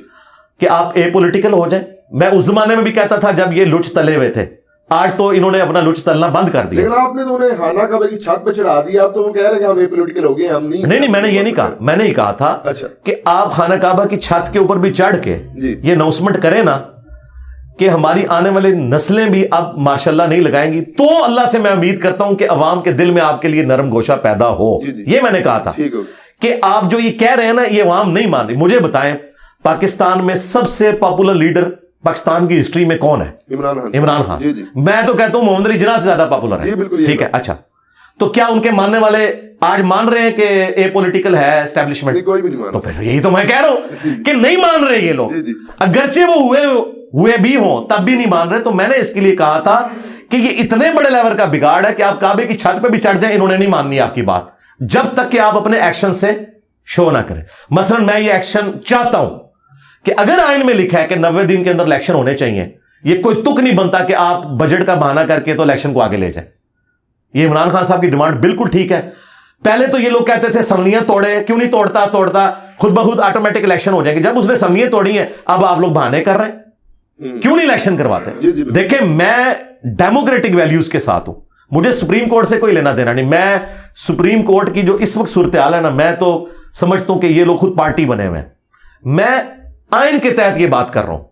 B: کہ آپ اے پولیٹیکل ہو جائیں. میں اس زمانے میں بھی کہتا تھا جب یہ لچ تلے ہوئے تھے, آج تو انہوں نے اپنا لچ تلنا بند کر دیا.
A: لیکن آپ نے تو انہیں خانہ کعبہ کی چھت پہ چڑھا دیا, اب تو وہ کہہ رہے ہیں کہ ہم اے پولیٹیکل ہو گئے. ہم نہیں,
B: میں نے یہ نہیں کہا. میں نے یہ کہا تھا کہ آپ خانہ کعبہ کی چھت کے اوپر بھی چڑھ کے یہ اناؤنسمنٹ کریں نا کہ ہماری آنے والی نسلیں بھی اب ماشاءاللہ نہیں لگائیں گی, تو اللہ سے میں امید کرتا ہوں کہ عوام کے دل میں آپ کے لیے نرم گوشہ پیدا ہو. یہ میں نے کہا تھا کہ آپ جو یہ کہہ رہے ہیں نا یہ عوام نہیں مان رہی. مجھے بتائیں پاکستان میں سب سے پاپولر لیڈر پاکستان کی ہسٹری میں کون ہے؟ عمران خان. میں تو کہتا ہوں محمد علی جناح سے زیادہ پاپولر ہے. ٹھیک ہے, اچھا تو کیا ان کے ماننے والے آج مان رہے ہیں کہ اے پولیٹیکل ہے اسٹیبلشمنٹ؟
A: کوئی بھی نہیں مان رہا.
B: تو پھر یہی تو میں کہہ رہا ہوں کہ نہیں مان رہے یہ لوگ, اگرچہ وہ ہوئے بھی ہوں تب بھی نہیں مان رہے. تو میں نے اس کے لیے کہا تھا کہ یہ اتنے بڑے لیول کا بگاڑ ہے کہ آپ کعبے کی چھت پہ بھی چڑھ جائیں, انہوں نے نہیں ماننی آپ کی بات جب تک کہ آپ اپنے ایکشن سے شو نہ کریں. مثلا میں یہ ایکشن چاہتا ہوں کہ اگر آئین میں لکھا ہے کہ 90 دن کے اندر الیکشن ہونے چاہیے, یہ کوئی تک نہیں بنتا کہ آپ بجٹ کا بہانہ کر کے تو الیکشن کو آگے لے جائیں. یہ عمران خان صاحب کی ڈیمانڈ بالکل ٹھیک ہے. پہلے تو یہ لوگ کہتے تھے اسمبلیاں توڑے, کیوں نہیں توڑتا خود بخود آٹومیٹک الیکشن ہو جائیں گے. جب اس نے اسمبلیاں توڑی ہیں اب آپ لوگ بہانے کر رہے ہیں, کیوں نہیں الیکشن کرواتے؟ دیکھیں میں ڈیموکریٹک ویلیوز کے ساتھ ہوں, مجھے سپریم کورٹ سے کوئی لینا دینا نہیں. میں سپریم کورٹ کی جو اس وقت صورتحال ہے نا, میں تو سمجھتا ہوں کہ یہ لوگ خود پارٹی بنے ہوئے ہیں. میں آئین کے تحت یہ بات کر رہا ہوں.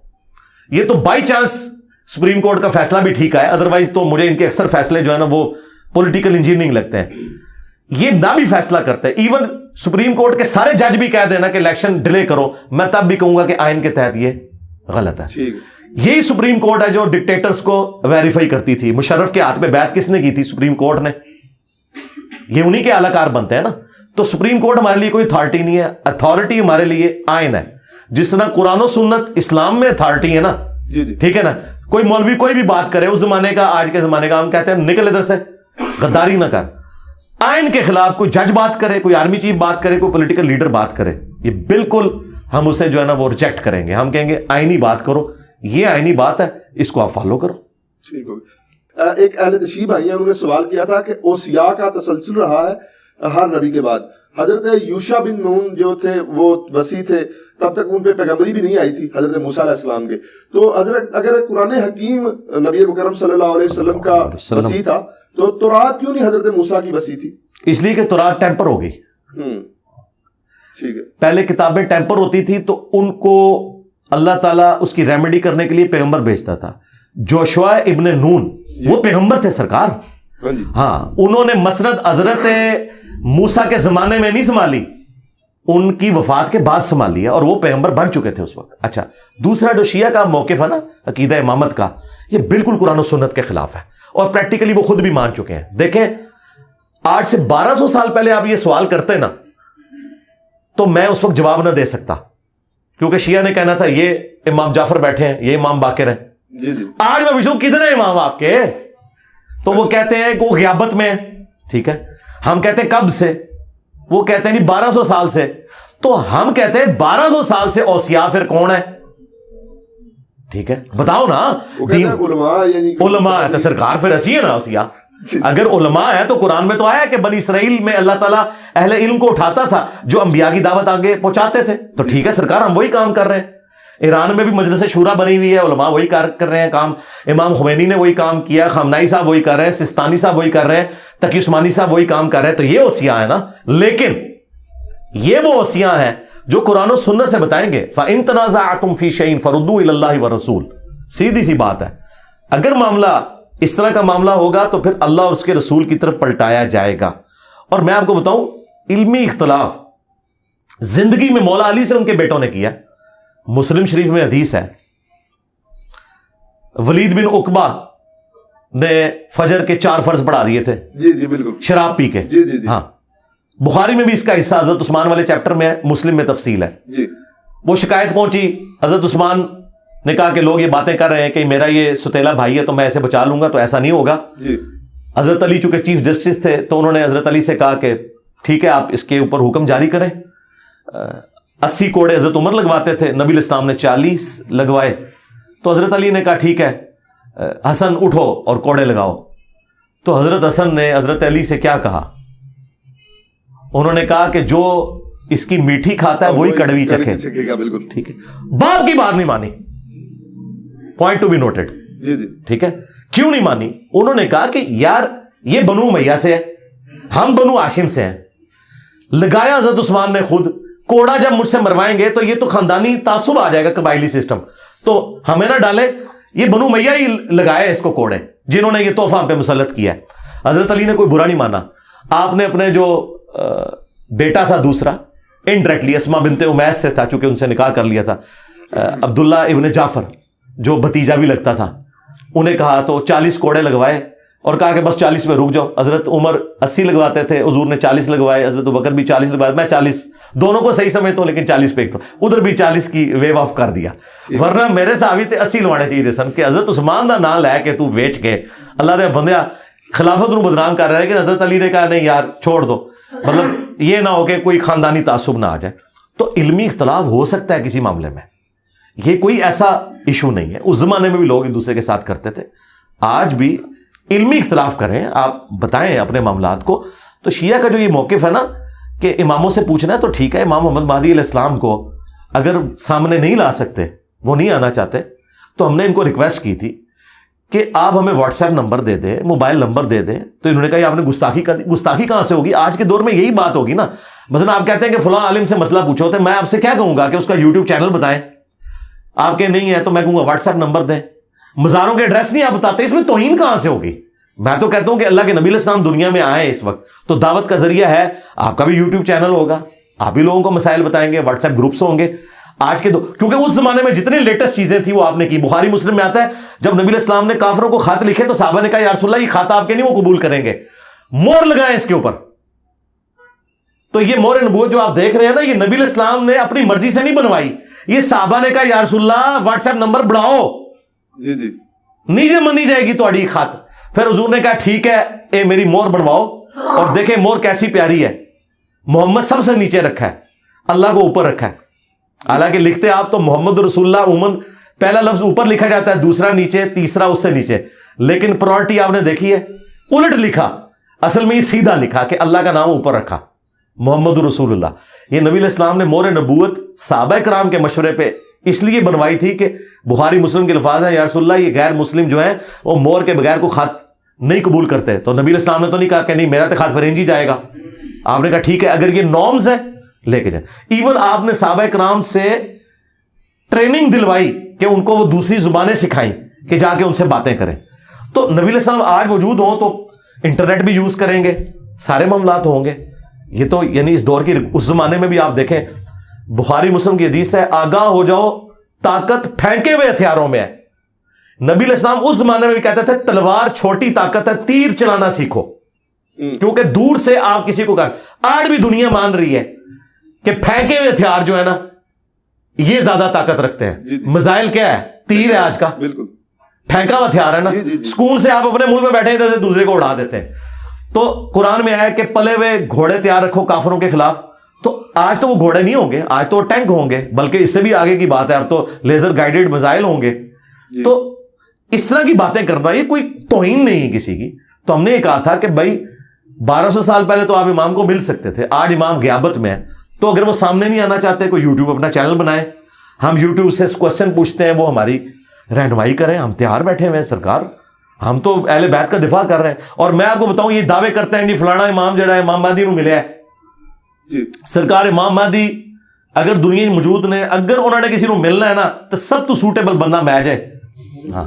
B: یہ تو بائی چانس سپریم کورٹ کا فیصلہ بھی ٹھیک ہے, ادروائز تو مجھے ان کے اکثر فیصلے جو ہے نا وہ پولیٹیکل انجینئرنگ لگتے ہیں. یہ نہ بھی فیصلہ کرتے ہیں, ایون سپریم کورٹ کے سارے جج بھی کہہ دینا کہ الیکشن ڈیلے کرو, میں تب بھی کہوں گا کہ آئین کے تحت یہ غلط ہے. یہی سپریم کورٹ ہے جو ڈکٹیٹرز کو ویریفائی کرتی تھی. مشرف کے ہاتھ پہ بیعت کس نے کی تھی؟ سپریم کورٹ نے. یہ انہی کے اعلی کار بنتے ہیں نا. تو سپریم کورٹ ہمارے لیے کوئی اتھارٹی نہیں ہے, اتھارٹی ہمارے لیے آئین ہے. جس طرح قرآن و سنت اسلام میں اتھارٹی ہے نا, ٹھیک ہے نا. کوئی مولوی کوئی بھی بات کرے اس زمانے کا آج کے زمانے کا, ہم کہتے ہیں نکل ادھر سے, غداری نہ کر. آئین کے خلاف کوئی جج بات کرے, کوئی آرمی چیف بات کرے, کوئی پولیٹیکل لیڈر بات کرے, یہ بالکل ہم اسے جو ہے نا وہ ریجیکٹ کریں گے. ہم کہیں گے آئینی بات کرو, یہ آئینی بات ہے, اس کو آپ فالو کرو.
A: ٹھیک ہو گیا. ایک اہل تشریح بھائی ہیں, انہوں نے سوال کیا تھا کہ اوصیاء کا تسلسل رہا ہے ہر نبی کے بعد. حضرت یوشع بن نون جو تھے وہ وصی تھے, تب تک ان پہ پیغمبری بھی نہیں آئی تھی حضرت موسیٰ علیہ السلام کے. تو حضرت اگر قرآن حکیم نبی مکرم صلی اللہ علیہ وسلم کا وصی تھا تو تورات کیوں نہیں حضرت موسیٰ کی بسی تھی؟
B: اس لیے کہ تورات ٹیمپر ہو گئی.
A: ٹھیک ہے.
B: پہلے کتابیں ٹیمپر ہوتی تھی تو ان کو اللہ تعالیٰ اس کی ریمیڈی کرنے کے لیے پیغمبر بھیجتا تھا. جوشوا ابن نون وہ پیغمبر تھے سرکار. ہاں, انہوں نے مسند حضرت موسیٰ کے زمانے میں نہیں سنبھالی, ان کی وفات کے بعد سنبھالی ہے, اور وہ پیغمبر بن چکے تھے اس وقت. اچھا, دوسرا جو شیعہ کا موقف ہے نا عقیدہ امامت کا, یہ بالکل قرآن و سنت کے خلاف ہے, اور پریکٹیکلی وہ خود بھی مان چکے ہیں. دیکھیں, آج سے 1200 سال پہلے آپ یہ سوال کرتے نا تو میں اس وقت جواب نہ دے سکتا, کیونکہ شیعہ نے کہنا تھا یہ امام جعفر بیٹھے ہیں, یہ امام باقر ہیں. آج میں پوچھوں کتنے امام آپ کے, تو وہ کہتے ہیں کہ وہ غیابت میں ہے. ٹھیک ہے, ہم کہتے ہیں کب سے, وہ کہتے ہیں نہیں 1200 سال سے. تو ہم کہتے ہیں 1200 سال سے اوصیاء پھر کون ہے؟ ٹھیک ہے, بتاؤ نا. علماء ہے تو سرکار پھر اسی ہے نا اوصیاء. اگر علماء ہے تو قرآن میں تو آیا کہ بنی اسرائیل میں اللہ تعالیٰ اہل علم کو اٹھاتا تھا جو انبیاء کی دعوت آگے پہنچاتے تھے. تو ٹھیک ہے سرکار, ہم وہی کام کر رہے ہیں. ایران میں بھی مجلس شورا بنی ہوئی ہے, علماء وہی کر رہے ہیں کام. امام خمینی نے وہی کام کیا, خامنائی صاحب وہی کر رہے ہیں, سستانی صاحب وہی کر رہے ہیں, تقی عثمانی صاحب وہی کام کر رہے ہیں. تو یہ اوصیاء ہے نا. لیکن یہ وہ اوصیاء ہیں جو قرآن و سنت سے بتائیں گے فَإِن تَنَازَعْتُمْ فِي شَيْءٍ فَرُدُّوهُ إِلَى اللَّهِ وَالرَّسُولِ. سیدھی سی بات ہے, اگر معاملہ اس طرح کا معاملہ ہوگا تو پھر اللہ اور اس کے رسول کی طرف پلٹایا جائے گا. اور میں آپ کو بتاؤں, علمی اختلاف زندگی میں مولا علی سے ان کے بیٹوں نے کیا. مسلم شریف میں حدیث ہے, ولید بن عقبہ نے فجر کے 4 فرض پڑھا دیے تھے.
A: جی بالکل,
B: شراب پی کے. ہاں, بخاری میں بھی اس کا حصہ حضرت عثمان والے چیپٹر میں ہے, مسلم میں تفصیل ہے. وہ شکایت پہنچی, حضرت عثمان نے کہا کہ لوگ یہ باتیں کر رہے ہیں کہ میرا یہ ستیلا بھائی ہے تو میں ایسے بچا لوں گا, تو ایسا نہیں ہوگا. حضرت علی چونکہ چیف جسٹس تھے تو انہوں نے حضرت علی سے کہا کہ ٹھیک ہے آپ اس کے اوپر حکم جاری کریں. 80 کوڑے حضرت عمر لگواتے تھے, نبی اسلام نے 40 لگوائے. تو حضرت علی نے کہا ٹھیک ہے حسن اٹھو اور کوڑے لگاؤ. تو حضرت حسن نے حضرت علی سے کیا کہا, انہوں نے کہا کہ جو اس کی میٹھی کھاتا ہے وہی کڑوی چکھے.
A: بالکل
B: ٹھیک ہے, باپ کی بات نہیں مانی. Point to be noted. ٹھیک ہے, کیوں نہیں مانی؟ انہوں نے کہا کہ یار یہ بنو امیہ سے ہے, ہم بنو ہاشم سے ہیں. لگایا حضرت عثمان نے خود. کوڑا جب مجھ سے مروائیں گے تو یہ تو خاندانی تعصب آ جائے گا, قبائلی سسٹم, تو ہمیں نہ ڈالے. یہ بنو امیہ ہی لگائے اس کو کوڑے, جنہوں نے یہ تحفہ ہم پہ مسلط کیا ہے. حضرت علی نے کوئی برا نہیں مانا. آپ نے اپنے جو بیٹا تھا دوسرا, انڈائریکٹلی اسما بنت امیس سے تھا چونکہ ان سے نکاح کر لیا تھا, عبداللہ ابن جعفر جو بھتیجا بھی لگتا تھا, انہیں کہا تو 40 کوڑے لگوائے اور کہا کہ بس 40 میں رک جاؤ. حضرت عمر 80 لگواتے تھے, حضور نے 40 لگوائے, حضرت بکر بھی 40 لگوائے, میں 40 دونوں کو صحیح سمجھتا ہوں لیکن 40 پہ ایک تو ادھر بھی 40 کی ویو آف کر دیا. ورنہ میرے صحابی تے 80 لوانے چاہیے تھے سن, کہ حضرت عثمان دا نام لے کے تو ویچ کے اللہ دے بندیا خلافت نو بدنام کر رہا ہے. کہ حضرت علی نے کہا نہیں یار چھوڑ دو, مطلب یہ نہ ہو کہ کوئی خاندانی تعصب نہ آ جائے. تو علمی اختلاف ہو سکتا ہے کسی معاملے میں, یہ کوئی ایسا ایشو نہیں ہے. اس زمانے میں بھی لوگ ایک دوسرے کے ساتھ کرتے تھے, آج بھی علمی اختلاف کریں, آپ بتائیں اپنے معاملات کو. تو شیعہ کا جو یہ موقف ہے نا کہ اماموں سے پوچھنا ہے تو ٹھیک ہے, امام محمد مہدی علیہ السلام کو اگر سامنے نہیں لا سکتے, وہ نہیں آنا چاہتے, تو ہم نے ان کو ریکویسٹ کی تھی کہ آپ ہمیں واٹس ایپ نمبر دے دیں, موبائل نمبر دے دیں. تو انہوں نے کہا یہ آپ نے گستاخی کر دی. گستاخی کہاں سے ہوگی؟ آج کے دور میں یہی بات ہوگی نا. مثلا آپ کہتے ہیں کہ فلاں عالم سے مسئلہ پوچھو, تو میں آپ سے کیا کہوں گا کہ اس کا یوٹیوب چینل بتائیں. آپ کے نہیں ہے تو میں کہوں گا واٹس ایپ نمبر دیں. مزاروں کے ایڈریس نہیں آپ بتاتے, اس میں توہین کہاں سے ہوگی؟ میں تو کہتا ہوں کہ اللہ کے نبی علیہ السلام دنیا میں آئے اس وقت تو دعوت کا ذریعہ ہے. آپ کا بھی یوٹیوب چینل ہوگا, آپ بھی لوگوں کو مسائل بتائیں گے, واٹس ایپ گروپس ہوں گے. آج کے کیونکہ اس زمانے میں جتنے لیٹسٹ چیزیں تھیں وہ آپ نے کی. بخاری مسلم میں آتا ہے جب نبی علیہ السلام نے کافروں کو خط لکھے تو صحابہ نے کہا یا رسول اللہ یہ خط آپ کے نہیں, وہ قبول کریں گے, مور لگائیں اس کے اوپر. تو یہ مور نبوت جو آپ دیکھ رہے ہیں نا, یہ نبی علیہ السلام نے اپنی مرضی سے نہیں بنوائی. یہ صحابہ نے کہا یا رسول اللہ واٹس ایپ نمبر بڑھاؤ, نیچے منی جائے گی تھوڑی خط. پھر حضور نے کہا ٹھیک ہے اے میری مور بنواؤ, اور دیکھیں مور کیسی پیاری ہے. محمد سب سے نیچے رکھا ہے, اللہ کو اوپر رکھا ہے. حالانکہ لکھتے آپ تو محمد رسول اللہ عموماً پہلا لفظ اوپر لکھا جاتا ہے, دوسرا نیچے, تیسرا اس سے نیچے. لیکن پرائورٹی آپ نے دیکھی ہے, الٹ لکھا. اصل میں یہ سیدھا لکھا کہ اللہ کا نام اوپر رکھا, محمد رسول اللہ. یہ نبی علیہ السلام نے مور نبوت صحابہ کرام کے مشورے پہ اس لیے بنوائی تھی کہ بخاری مسلم کے الفاظ ہیں یا رسول اللہ یہ غیر مسلم جو ہیں وہ مور کے بغیر کو خط نہیں قبول کرتے تو نبی علیہ السلام نے تو نہیں کہا کہ نہیں میرا تو خاد فرنجی جائے گا. آپ نے کہا ٹھیک ہے اگر یہ نارمز ہے لے کے جائیں. ایون آپ نے صحابہ کرام سے ٹریننگ دلوائی کہ ان کو وہ دوسری زبانیں سکھائیں کہ جا کے ان سے باتیں کریں. تو نبی علیہ السلام آج موجود ہوں تو انٹرنیٹ بھی یوز کریں گے, سارے معاملات ہوں گے. یہ تو یعنی اس دور کی, اس زمانے میں بھی آپ دیکھیں بخاری مسلم کی حدیث ہے آگاہ ہو جاؤ طاقت پھینکے ہوئے ہتھیاروں میں ہے. نبی علیہ السلام اس زمانے میں بھی کہتے تھے تلوار چھوٹی طاقت ہے, تیر چلانا سیکھو کیونکہ دور سے آپ کسی کو آج بھی دنیا مان رہی ہے کہ پھینکے ہوئے ہتھیار جو ہے نا یہ زیادہ طاقت رکھتے ہیں. میزائل کیا ہے؟ تیر ہے آج کا,
A: بالکل
B: پھینکا ہوا ہتھیار ہے نا. سکون سے آپ اپنے ملک میں بیٹھے ہیں دوسرے کو اڑا دیتے ہیں. تو قرآن میں آیا کہ پلے ہوئے گھوڑے تیار رکھو کافروں کے خلاف. تو آج تو وہ گھوڑے نہیں ہوں گے, آج تو وہ ٹینک ہوں گے, بلکہ اس سے بھی آگے کی بات ہے اب تو لیزر گائیڈڈ میزائل ہوں گے. تو اس طرح کی باتیں کرنا یہ کوئی توہین نہیں ہے کسی کی. تو ہم نے یہ کہا تھا کہ بھائی 1200 سال پہلے تو آپ امام کو مل سکتے تھے, آج امام غیابت میں ہے. تو اگر وہ سامنے نہیں آنا چاہتے کوئی یوٹیوب اپنا چینل بنائے, ہم یوٹیوب سے کوشچن پوچھتے ہیں, وہ ہماری رہنمائی کریں. ہم تیار بیٹھے ہوئے ہیں سرکار, ہم تو اہل بیت کا دفاع کر رہے ہیں. اور میں آپ کو بتاؤں یہ دعوے کرتے ہیں کہ فلانا امام جڑا ہے امام مہدی نو ملیا ہے. سرکار امام مہدی اگر دنیا میں موجود نے, اگر انہوں نے کسی کو ملنا ہے نا تو سب تو سوٹیبل بندہ میں جائے. ہاں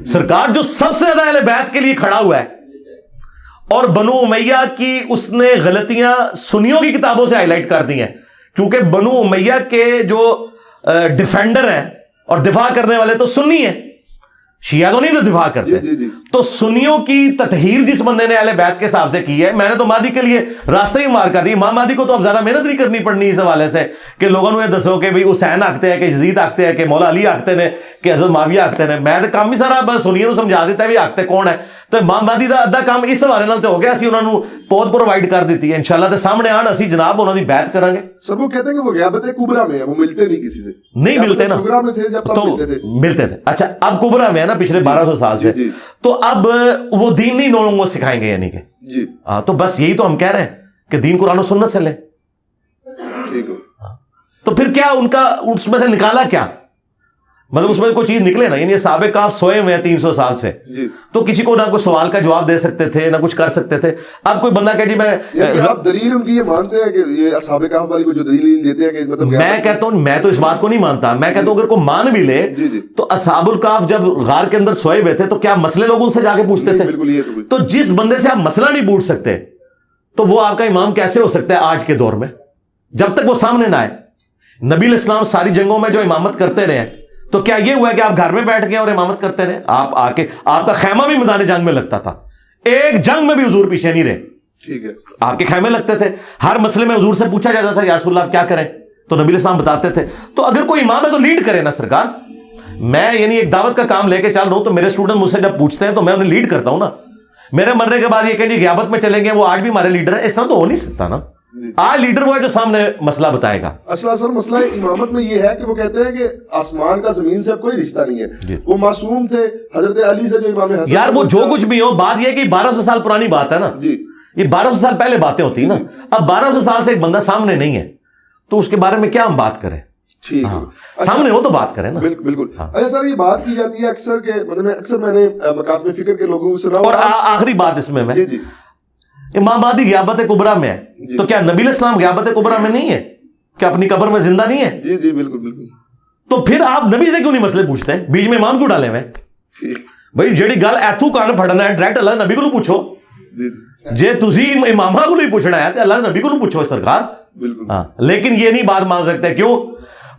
B: سرکار جو سب سے زیادہ اہل بیت کے لیے کھڑا ہوا ہے, اور بنو امیہ کی اس نے غلطیاں سنیوں کی کتابوں سے ہائی لائٹ کر دی ہیں, کیونکہ بنو امیہ کے جو ڈیفینڈر ہیں اور دفاع کرنے والے تو سنی ہیں, شیعہ تو نہیں تو دفاع کرتے. تو سنیوں کی تطہیر جس بندے نے اہل بیت کے حساب سے کی ہے, میں نے تو مہدی کے لیے راستہ ہی مار کر دی. امام مہدی کو تو اب زیادہ محنت نہیں کرنی پڑنی اس حوالے سے کہ لوگوں نے دسو کہ بھائی حسین آکتے ہیں کہ یزید آکتے ہیں کہ مولا علی آکتے ہیں کہ حضرت معاویہ آکتے ہیں. میں تو کام ہی سارا بس سنیوں سمجھا دیتا ہے بھی آکتے کون ہے. تو امام مہدی دا ادھا کام اس حوالے نال تو ہو گیا, اسی انہوں نے پود پرووائڈ کر دیتی ہے. انشاءاللہ تے سامنے آن اسی جناب انہوں نے بیعت کریں گے.
A: سر وہ کہتے ہیں کہ وہ غیابت کبریٰ میں ہے, وہ ملتے نہیں کسی سے,
B: نہیں ملتے نا,
A: صغریٰ میں تھے جب تک
B: ملتے تھے. اچھا اب کبریٰ میں ہے نا پچھلے 1200 سال سے, تو اب وہ دین نہیں لوگوں کو سکھائیں گے یعنی کہ
A: جی
B: ہاں. تو بس یہی تو ہم کہہ رہے ہیں کہ دین قرآن و سنت سے لیں.
A: ٹھیک ہے.
B: تو پھر کیا ان کا اس میں سے نکالا کیا, مطلب اس میں کوئی چیز نکلے نا. یعنی صحابہ کہف سوئے ہوئے ہیں 300 سال سے, تو کسی کو نہ کوئی سوال کا جواب دے سکتے تھے نہ کچھ کر سکتے تھے. اب کوئی بندہ کہ جی میں
A: آپ دلیل ان کی یہ مانتے ہیں کہ یہ اصحاب کہف والی کو جو دلیل دیتے ہیں کہ مطلب
B: میں کہتا ہوں, میں تو اس بات کو نہیں مانتا. میں کہتا ہوں اگر کوئی مان بھی لے تو اصحاب الکہف جب غار کے اندر سوئے ہوئے تھے تو کیا مسئلے لوگ ان سے جا کے پوچھتے تھے؟ تو جس بندے سے آپ مسئلہ نہیں پوچھ سکتے تو وہ آپ کا امام کیسے ہو سکتا ہے آج کے دور میں, جب تک وہ سامنے نہ آئے. نبی علیہ السلام ساری جنگوں میں جو امامت کرتے رہے, تو کیا یہ ہوا کہ آپ گھر میں بیٹھ گئے اور امامت کرتے رہے؟ آپ آ کے آپ کا خیمہ بھی میدان جنگ میں لگتا تھا, ایک جنگ میں بھی حضور پیچھے نہیں رہے.
A: ٹھیک ہے,
B: آپ کے خیمے لگتے تھے, ہر مسئلے میں حضور سے پوچھا جاتا تھا یا رسول اللہ آپ کیا کریں, تو نبی علیہ السلام بتاتے تھے. تو اگر کوئی امام ہے تو لیڈ کرے نا سرکار. میں یعنی ایک دعوت کا کام لے کے چل رہا ہوں, تو میرے اسٹوڈنٹ مجھ سے جب پوچھتے ہیں تو میں انہیں لیڈ کرتا ہوں نا. میرے مرنے کے بعد یہ کہ غیابت میں چلیں گے وہ آج بھی ہمارے لیڈر ہیں, اس طرح تو ہو نہیں سکتا نا. آج لیڈر وہ ہے جو سامنے مسئلہ بتائے گا.
A: اصل مسئلہ امامت میں یہ ہے کہ وہ کہتے ہیں کہ آسمان کا زمین سے کوئی رشتہ نہیں ہے. وہ معصوم تھے حضرت علی سے جو امام حسن,
B: یار وہ جو کچھ بھی ہو, بات یہ کہ 1200 سال پرانی بات ہے نا. یہ 1200 سال پہلے باتیں ہوتی نا. اب 1200 سال سے ایک بندہ سامنے نہیں ہے تو اس کے بارے میں کیا ہم بات کریں؟ سامنے ہو تو بات کریں نا.
A: بالکل. اچھا سر یہ بات کی جاتی ہے اکثر کہ مطلب میں نے مکاتب فکر کے لوگوں سے سنا.
B: اور آخری بات اس میں امام مہدی غیابت کبریٰ میں ہے, تو کیا نبی علیہ السلام غیابت کبریٰ میں نہیں ہے کہ اپنی قبر میں زندہ نہیں ہے؟
A: جی بالکل.
B: تو پھر آپ نبی سے کیوں نہیں مسئلے پوچھتے ہیں, بیچ میں امام کیوں ڈالے ہوئے؟ بھائی جیڑی گل ایتھو کان پھڑنا ہے ڈائریکٹ اللہ نبی کو پوچھو. جے تسی امامہ کو نہیں پوچھنا ہے تو اللہ نبی کو پوچھو سرکار. ہاں لیکن یہ نہیں بات مان سکتے. کیوں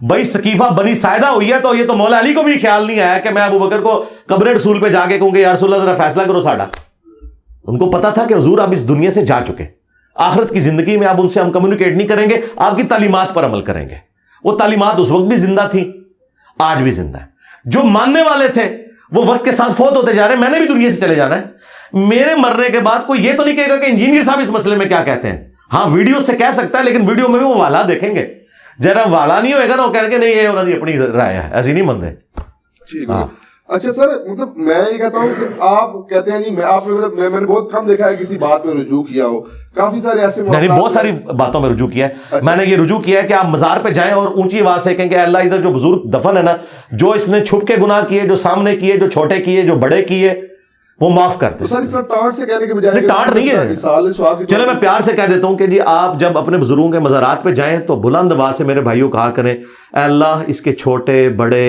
B: بھائی سقیفہ بنی ساعدہ ہوئی ہے تو یہ تو مولا علی کو بھی خیال نہیں آیا کہ میں ابو بکر کو قبر رسول پہ جا کے کہوں کہ یا رسول اللہ ذرا فیصلہ کرو ساڈا. ان کو پتا تھا کہ حضور آپ اس دنیا سے جا چکے, آخرت کی زندگی میں آپ ان سے ہم کمیونیکیٹ نہیں کریں گے, آپ کی تعلیمات پر عمل کریں گے. وہ تعلیمات اس وقت بھی زندہ تھی, آج بھی زندہ ہے. جو ماننے والے تھے وہ وقت کے ساتھ فوت ہوتے جا رہے ہیں, میں نے بھی دنیا سے چلے جانا ہے. میرے مرنے کے بعد کوئی یہ تو نہیں کہے گا کہ انجینئر صاحب اس مسئلے میں کیا کہتے ہیں. ہاں ویڈیو سے کہہ سکتا ہے, لیکن ویڈیو میں بھی وہ والا دیکھیں گے. جرا والا نہیں ہوئے گا نا وہ کہیں گے نہیں یہ انہوں نے اپنی رائے ہے, ایسی نہیں مندے.
A: اچھا سر مطلب میں یہ کہتا ہوں کہ آپ کہتے ہیں نہیں, میں نے بہت کم دیکھا ہے کسی بات پہ رجوع کیا ہو. کافی سارے ایسے
B: بہت ساری باتوں میں رجوع کیا ہے. میں نے یہ رجوع کیا ہے کہ آپ مزار پہ جائیں اور اونچی آواز سے کہیں کہ اللہ ادھر جو بزرگ دفن ہے نا, جو اس نے چھپ کے گناہ کیے, جو سامنے کیے, جو چھوٹے کیے, جو بڑے کیے, وہ معاف کرتے
A: تو سر اس طرح ٹانٹ سے کہنے کے بجائے
B: نہیں، ٹانٹ نہیں ہے. چلے میں پیار سے کہہ دیتا ہوں کہ جی آپ جب اپنے بزرگوں کے مزارات پہ جائیں تو بلند آواز سے میرے بھائیوں کہا کریں اے اللہ اس کے چھوٹے بڑے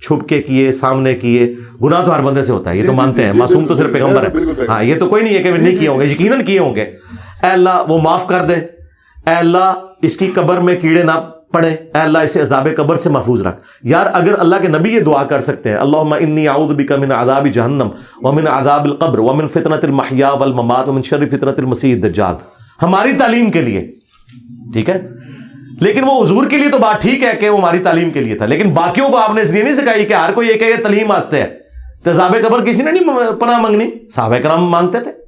B: چھپ کے کیے سامنے کیے، گناہ تو ہر بندے سے ہوتا ہے، یہ تو مانتے ہیں، معصوم تو صرف پیغمبر ہے. ہاں یہ تو کوئی نہیں ہے کہ نہیں کیے ہوں گے، یقیناً کیے ہوں گے. اے اللہ وہ معاف کر دے، اے اللہ اس کی قبر میں کیڑے نہ پڑے، اے اللہ اسے عذاب قبر سے محفوظ رکھ. یار اگر اللہ کے نبی یہ دعا کر سکتے ہیں اللہم انی اعوذ بک من عذاب جہنم ومن عذاب القبر ومن فتنۃ المحیا والممات ومن شر فتنۃ المسیح الدجال، ہماری تعلیم کے لیے، ٹھیک ہے. لیکن وہ حضور کے لیے تو بات ٹھیک ہے کہ وہ ہماری تعلیم کے لیے تھا، لیکن باقیوں کو آپ نے اس لیے نہیں سکھائی کہ ہر کوئی یہ کہ یہ تعلیم واسطے ہے. تو عذاب قبر کسی نے نہیں پناہ مانگنی، صحابہ کرام مانگتے تھے.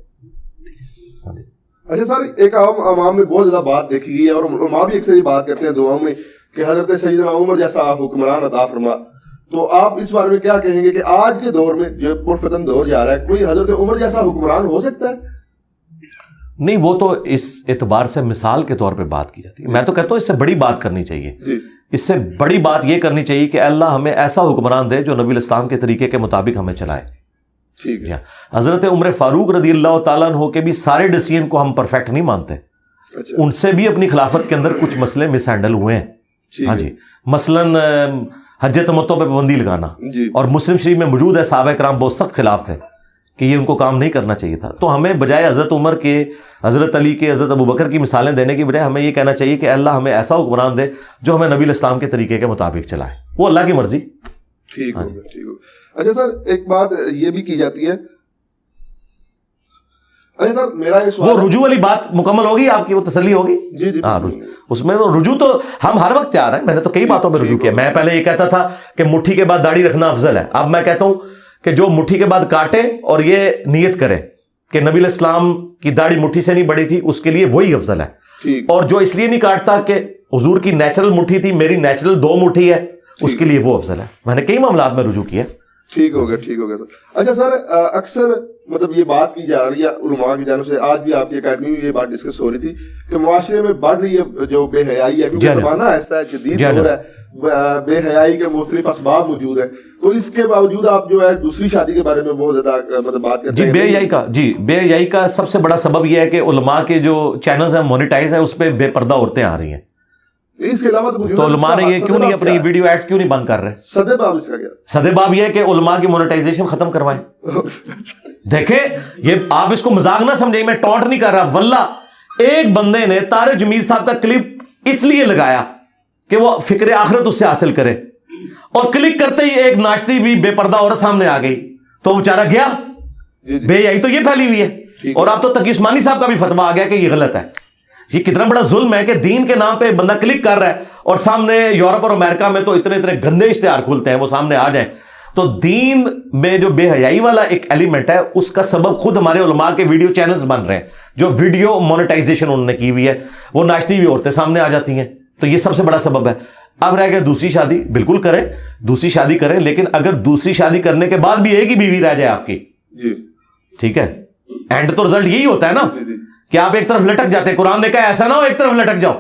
A: اچھا سر، ایک عوام میں بہت زیادہ بات دیکھی گئی ہے اور علماء بھی اکثر یہ بات کرتے ہیں دعاؤں میں کہ حضرت سیدنا عمر جیسا حکمران عطا فرما. تو آپ اس بارے میں کیا کہیں گے کہ آج کے دور میں جو پرفتن دور جا رہا ہے، کوئی حضرت عمر جیسا حکمران ہو سکتا ہے؟
B: نہیں، وہ تو اس اعتبار سے مثال کے طور پہ بات کی جاتی ہے. میں تو کہتا ہوں اس سے بڑی بات کرنی چاہیے. اس سے بڑی بات یہ کرنی چاہیے کہ اللہ ہمیں ایسا حکمران دے جو نبی الاسلام کے طریقے کے مطابق ہمیں چلائے.
A: ٹھیک ہے.
B: حضرت عمر فاروق رضی اللہ تعالیٰ عنہ کے بھی سارے ڈیسیژن کو ہم پرفیکٹ نہیں مانتے. ان سے بھی اپنی خلافت کے اندر کچھ مسئلے مس ہینڈل ہوئے ہیں. ہاں جی، مثلاً حج تمتع پہ پابندی لگانا، اور مسلم شریف میں موجود ہے صحابہ کرام بہت سخت خلاف تھے کہ یہ ان کو کام نہیں کرنا چاہیے تھا. تو ہمیں بجائے حضرت عمر کے، حضرت علی کے، حضرت ابوبکر کی مثالیں دینے کی بجائے ہمیں یہ کہنا چاہیے کہ اللہ ہمیں ایسا حکمران دے جو ہمیں نبی الاسلام کے طریقے کے مطابق چلائے. وہ اللہ کی مرضی.
A: ٹھیک ہوگا، ٹھیک ہوگا. اچھا سر، ایک بات یہ بھی کی جاتی ہے، اچھا سر میرا یہ سوال،
B: وہ رجوع والی بات مکمل ہوگی آپ کی، وہ تسلی ہوگی.
A: جی
B: ہاں، اس میں رجوع تو ہم ہر وقت تیار ہیں. میں نے تو کئی باتوں میں رجوع کیا. میں پہلے یہ کہتا تھا کہ مٹھی کے بعد داڑھی رکھنا افضل ہے. اب میں کہتا ہوں کہ جو مٹھی کے بعد کاٹے اور یہ نیت کرے کہ نبی الاسلام کی داڑھی مٹھی سے نہیں بڑی تھی، اس کے لیے وہی افضل ہے. اور جو اس لیے نہیں کاٹتا کہ حضور کی نیچرل مٹھی تھی، میری نیچرل 2 مٹھی ہے، اس کے لیے وہ افضل ہے. میں نے کئی معاملات میں رجوع کیا.
A: ٹھیک ہوگا، ٹھیک ہوگا سر. اچھا سر، اکثر مطلب یہ بات کی جا رہی ہے علماء کی جانب سے، آج بھی آپ کی اکیڈمی میں یہ بات ڈسکس ہو رہی تھی کہ معاشرے میں بڑھ رہی ہے جو بے حیائی ہے، کیونکہ زمانہ ایسا ہے، جدید دور ہے، بے حیائی کے مختلف اسباب موجود ہیں. تو اس کے باوجود آپ جو ہے دوسری شادی کے بارے میں بہت زیادہ مطلب بات کرتے ہیں.
B: بے حیائی کا سب سے بڑا سبب یہ ہے کہ علماء کے جو چینلز ہیں مونیٹائز ہیں، اس پہ بے پردہ عورتیں آ رہی ہیں.
A: اس کے علاوہ
B: تو علماء نے یہ کیوں نہیں اپنی ویڈیو ایڈز کیوں نہیں بند کر رہے؟
A: سدے باب اس کا کیا؟
B: سدے باب یہ ہے کہ علماء کی مونیٹائزیشن ختم کروائیں. دیکھیں، یہ آپ اس کو مذاق نہ سمجھیں، میں ٹونٹ نہیں کر رہا. واللہ ایک بندے نے طارق جمیل صاحب کا کلپ اس لیے لگایا کہ وہ فکر آخرت اس سے حاصل کرے، اور کلک کرتے ہی ایک ناچتی ہوئی بے پردہ عورت سامنے آ گئی تو وہ بیچارہ گیا. بے حیائی تو یہ پھیلی ہوئی ہے. اور اب تو تقی عثمانی صاحب کا بھی فتویٰ آ گیا کہ یہ غلط ہے. یہ کتنا بڑا ظلم ہے کہ دین کے نام پہ بندہ کلک کر رہا ہے اور سامنے یورپ اور امریکہ میں تو اتنے گندے اشتہار کھولتے ہیں، وہ سامنے آ جائیں. تو دین میں جو بے حیائی والا ایک ایلیمنٹ ہے، اس کا سبب خود ہمارے علماء کے ویڈیو چینلز بن رہے ہیں جو ویڈیو مونیٹائزیشن انہوں نے کی ہوئی ہے. وہ ناچتی ہوئی عورتیں سامنے آ جاتی ہیں، تو یہ سب سے بڑا سبب ہے. اب رہ گیا دوسری شادی. بالکل کریں، دوسری شادی کریں، لیکن اگر دوسری شادی کرنے کے بعد بھی ایک ہی بیوی رہ جائے آپ کی،
A: جی
B: ٹھیک ہے، اینڈ تو رزلٹ یہی ہوتا ہے نا کہ آپ ایک طرف لٹک جاتے ہیں. قرآن نے کہا ایسا نہ ہو ایک طرف لٹک جاؤ.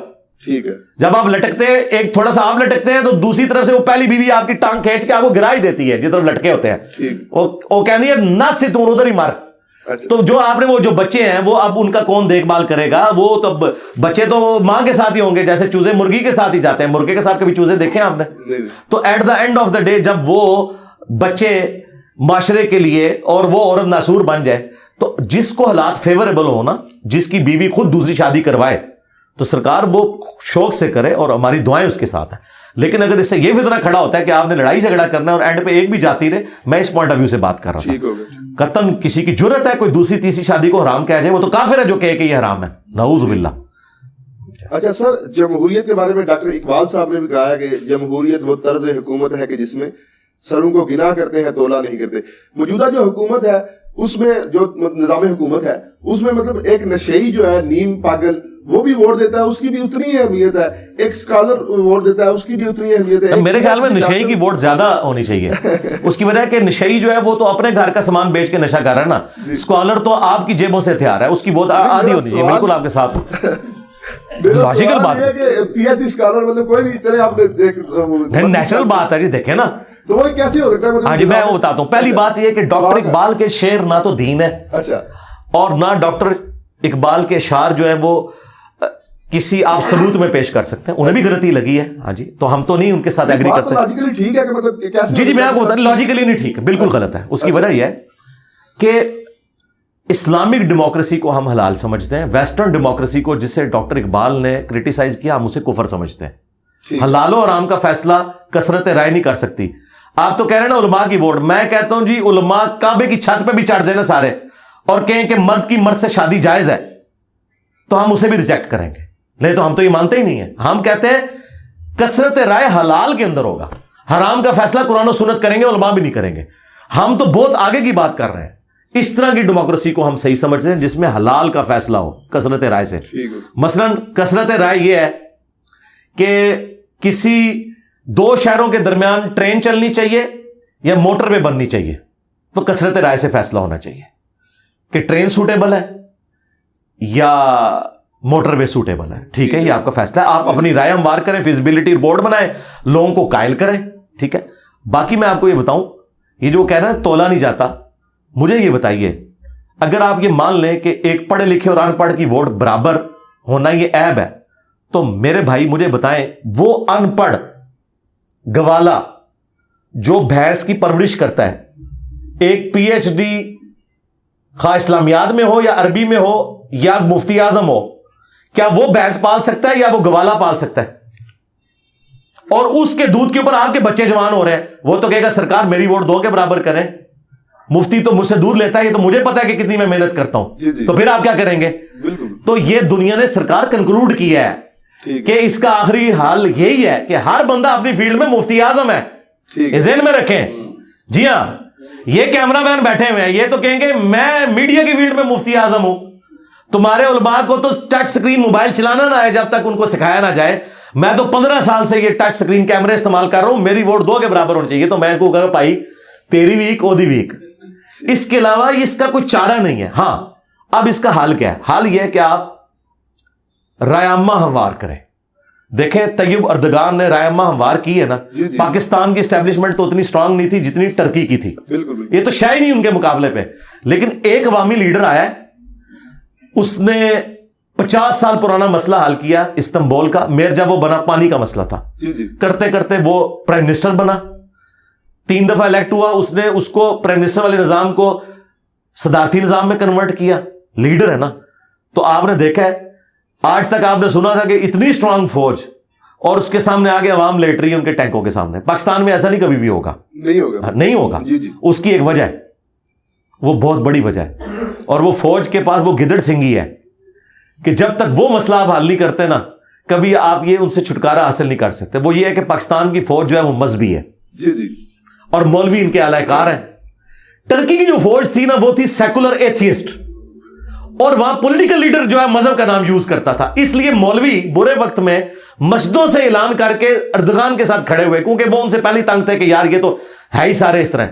A: ٹھیک ہے.
B: جب آپ لٹکتے ہیں، ایک تھوڑا سا آپ لٹکتے ہیں تو دوسری طرف سے وہ پہلی بیوی آپ کی ٹانگ کھینچ کے آپ کو گرا ہی دیتی ہے جس طرف لٹکے ہوتے ہیں. وہ کہنی ہے نہ سے تم ادھر ہی مار. تو جو آپ نے وہ جو بچے ہیں وہ اب ان کا کون دیکھ بھال کرے گا؟ وہ تو بچے تو ماں کے ساتھ ہی ہوں گے، جیسے چوزے مرغی کے ساتھ ہی جاتے ہیں. مرغے کے ساتھ کبھی چوزے دیکھے آپ نے؟ تو at the end of the day جب وہ بچے معاشرے کے لیے اور وہ عورت ناسور بن جائے، تو جس کو حالات فیوریبل ہو نا، جس کی بیوی خود دوسری شادی کروائے، تو سرکار وہ شوق سے کرے اور ہماری دعائیں اس کے ساتھ ہیں. لیکن اگر اس سے یہ فتنہ کھڑا ہوتا ہے کہ آپ نے لڑائی جھگڑا کرنا ہے اور اینڈ پہ ایک بھی جاتی رہے، میں اس پوائنٹ آف ویو سے بات کر رہا تھا. قطعاً کسی کی جرت ہے کوئی دوسری تیسری شادی کو حرام کہہ جائے، وہ تو کافر ہے جو کہے کہ یہ حرام ہے، نعوذ باللہ.
A: اچھا سر، جمہوریت کے بارے میں ڈاکٹر اقبال صاحب نے بھی کہا ہے کہ جمہوریت وہ طرز حکومت ہے کہ جس میں سروں کو گنا کرتے ہیں تولا نہیں کرتے. موجودہ جو حکومت ہے اس میں، جو نظام حکومت ہے اس میں مطلب ایک نشئی جو ہے نیم پاگل وہ بھی ووٹ دیتا ہے، اس کی بھی اتنی ہی اہمیت ہے. ایک اسکالر ووٹ دیتا ہے، اس کی بھی اتنی اہمیت ہے.
B: میرے خیال میں نشئی کی ووٹ زیادہ ہونی چاہیے. اس کی وجہ ہے کہ نشئی جو ہے وہ تو اپنے گھر کا سامان بیچ کے نشہ کر رہا ہے نا. اسکالر تو آپ کی جیبوں سے ہتھیار ہے، اس کی ووٹ آدھی ہونی چاہیے. بالکل آپ کے ساتھ لاجیکل بات ہے،
A: پی ایچ ڈی اسکالر مطلب کوئی نہیں چلے آپ نے نیچرل
B: بات ہے جی. دیکھیں نا
A: تو وہ کیسے ہو سکتا ہے؟
B: ہاں جی میں وہ بتاتا ہوں. پہلی بات یہ کہ ڈاکٹر اقبال کے شعر نہ تو دین ہے,
A: اچھا,
B: اور نہ ڈاکٹر اقبال کے اشعار جو ہیں وہ کسی آپ ثبوت میں پیش کر سکتے ہیں. انہیں بھی غلطی لگی ہے, ہاں جی, تو ہم تو نہیں ان کے ساتھ ایگری کرتے.
A: لاجیکلی ٹھیک ہے کہ مطلب کیسے؟
B: جی میں آپ کو بتا رہا ہوں لاجیکلی نہیں ٹھیک ہے, بالکل غلط ہے. اس کی وجہ یہ ہے کہ اسلامک ڈیموکریسی کو ہم حلال سمجھتے ہیں, ویسٹرن ڈیموکریسی کو جسے ڈاکٹر اقبال نے کرٹیسائز کیا ہم اسے کفر سمجھتے ہیں. حلال و حرام کا فیصلہ کثرت رائے نہیں کر سکتی. آپ تو کہہ رہے ہیں نا علماء کی ووٹ, میں کہتا ہوں جی علماء کعبے کی چھت پہ بھی چڑھ دیں نا سارے اور کہیں کہ مرد کی مرد سے شادی جائز ہے تو ہم اسے بھی ریجیکٹ کریں گے. نہیں تو ہم تو یہ مانتے ہی نہیں ہیں. ہم کہتے ہیں کثرت رائے حلال کے اندر ہوگا, حرام کا فیصلہ قرآن و سنت کریں گے, علماء بھی نہیں کریں گے. ہم تو بہت آگے کی بات کر رہے ہیں. اس طرح کی ڈیموکریسی کو ہم صحیح سمجھتے ہیں جس میں حلال کا فیصلہ ہو کثرت رائے سے. مثلا کثرت رائے یہ ہے کہ کسی دو شہروں کے درمیان ٹرین چلنی چاہیے یا موٹر وے بننی چاہیے, تو کثرت رائے سے فیصلہ ہونا چاہیے کہ ٹرین سوٹیبل ہے یا موٹر وے سوٹیبل ہے. ٹھیک ہے, یہ آپ کا فیصلہ ہے, آپ اپنی رائے ہموار کریں, فیزیبلٹی رپورٹ بنائیں, لوگوں کو قائل کریں. ٹھیک ہے, باقی میں آپ کو یہ بتاؤں, یہ جو کہہ رہے ہیں تولا نہیں جاتا, مجھے یہ بتائیے اگر آپ یہ مان لیں کہ ایک پڑھے لکھے اور ان پڑھ کی ووٹ برابر ہونا یہ عیب ہے, تو میرے بھائی مجھے بتائیں وہ ان پڑھ گوالا جو بھینس کی پرورش کرتا ہے, ایک پی ایچ ڈی خواہ اسلامیات میں ہو یا عربی میں ہو یا مفتی اعظم ہو, کیا وہ بھینس پال سکتا ہے یا وہ گوالا پال سکتا ہے؟ اور اس کے دودھ کے اوپر آپ کے بچے جوان ہو رہے ہیں, وہ تو کہے گا سرکار میری ووٹ دو کے برابر کریں, مفتی تو مجھ سے دودھ لیتا ہے, یہ تو مجھے پتا ہے کہ کتنی میں محنت کرتا ہوں. تو پھر آپ کیا کریں گے؟ تو یہ دنیا نے سرکار کنکلوڈ کیا ہے کہ اس کا آخری حال یہی ہے کہ ہر بندہ اپنی فیلڈ میں مفتی اعظم ہے. یہ ذہن میں رکھیں. جی ہاں, یہ کیمرہ مین بیٹھے ہوئے ہیں, یہ تو کہیں گے میں میڈیا کی فیلڈ میں مفتی اعظم ہوں. تمہارے علماء کو تو ٹچ سکرین موبائل چلانا نہ آئے جب تک ان کو سکھایا نہ جائے. میں تو 15 سال سے یہ ٹچ سکرین کیمرے استعمال کر رہا ہوں, میری ووٹ دو کے برابر ہونی چاہیے. تو میں کو کہا بھائی تیری ویک اودی ویک, اس کے علاوہ اس کا کوئی چارہ نہیں ہے. ہاں اب اس کا حال کیا ہے؟ حال یہ ہے کہ آپ رائے عامہ ہموار کریں. دیکھیں طیب اردگان نے رائے عامہ ہموار کی ہے نا, پاکستان کی اسٹیبلشمنٹ تو اتنی سٹرانگ نہیں تھی جتنی ٹرکی کی تھی, یہ تو شاید نہیں ان کے مقابلے پہ. لیکن ایک عوامی لیڈر آیا ہے, اس نے 50 سال پرانا مسئلہ حل کیا استنبول کا. میر جب وہ بنا پانی کا مسئلہ تھا, کرتے کرتے وہ پرائم منسٹر بنا, 3 دفعہ الیکٹ ہوا, اس نے اس کو پرائم منسٹر والے نظام کو صدارتی نظام میں کنورٹ کیا. لیڈر ہے نا. تو آپ نے دیکھا ہے آج تک آپ نے سنا تھا کہ اتنی سٹرانگ فوج اور اس کے سامنے آگے عوام لیٹ رہی ہے ان کے ٹینکوں کے سامنے. پاکستان میں ایسا نہیں کبھی بھی ہوگا, نہیں ہوگا. اس کی ایک وجہ ہے, وہ بہت بڑی وجہ ہے, اور وہ فوج کے پاس وہ گدڑ سنگھی ہے کہ جب تک وہ مسئلہ آپ حل نہیں کرتے نا, کبھی آپ یہ ان سے چھٹکارا حاصل نہیں کر سکتے. وہ یہ ہے کہ پاکستان کی فوج جو ہے وہ مذہبی ہے, اور مولوی ان کے اعلی کار ہیں. ٹرکی کی جو فوج تھی نا وہ تھی سیکولر ایتھیسٹ, اور وہاں پولیٹیکل لیڈر جو ہے مذہب کا نام یوز کرتا تھا. اس لیے مولوی برے وقت میں مسجدوں سے اعلان کر کے اردگان کے ساتھ کھڑے ہوئے, کیونکہ وہ ان سے پہلے تنگ تھے کہ یار یہ تو ہے ہی سارے اس طرح.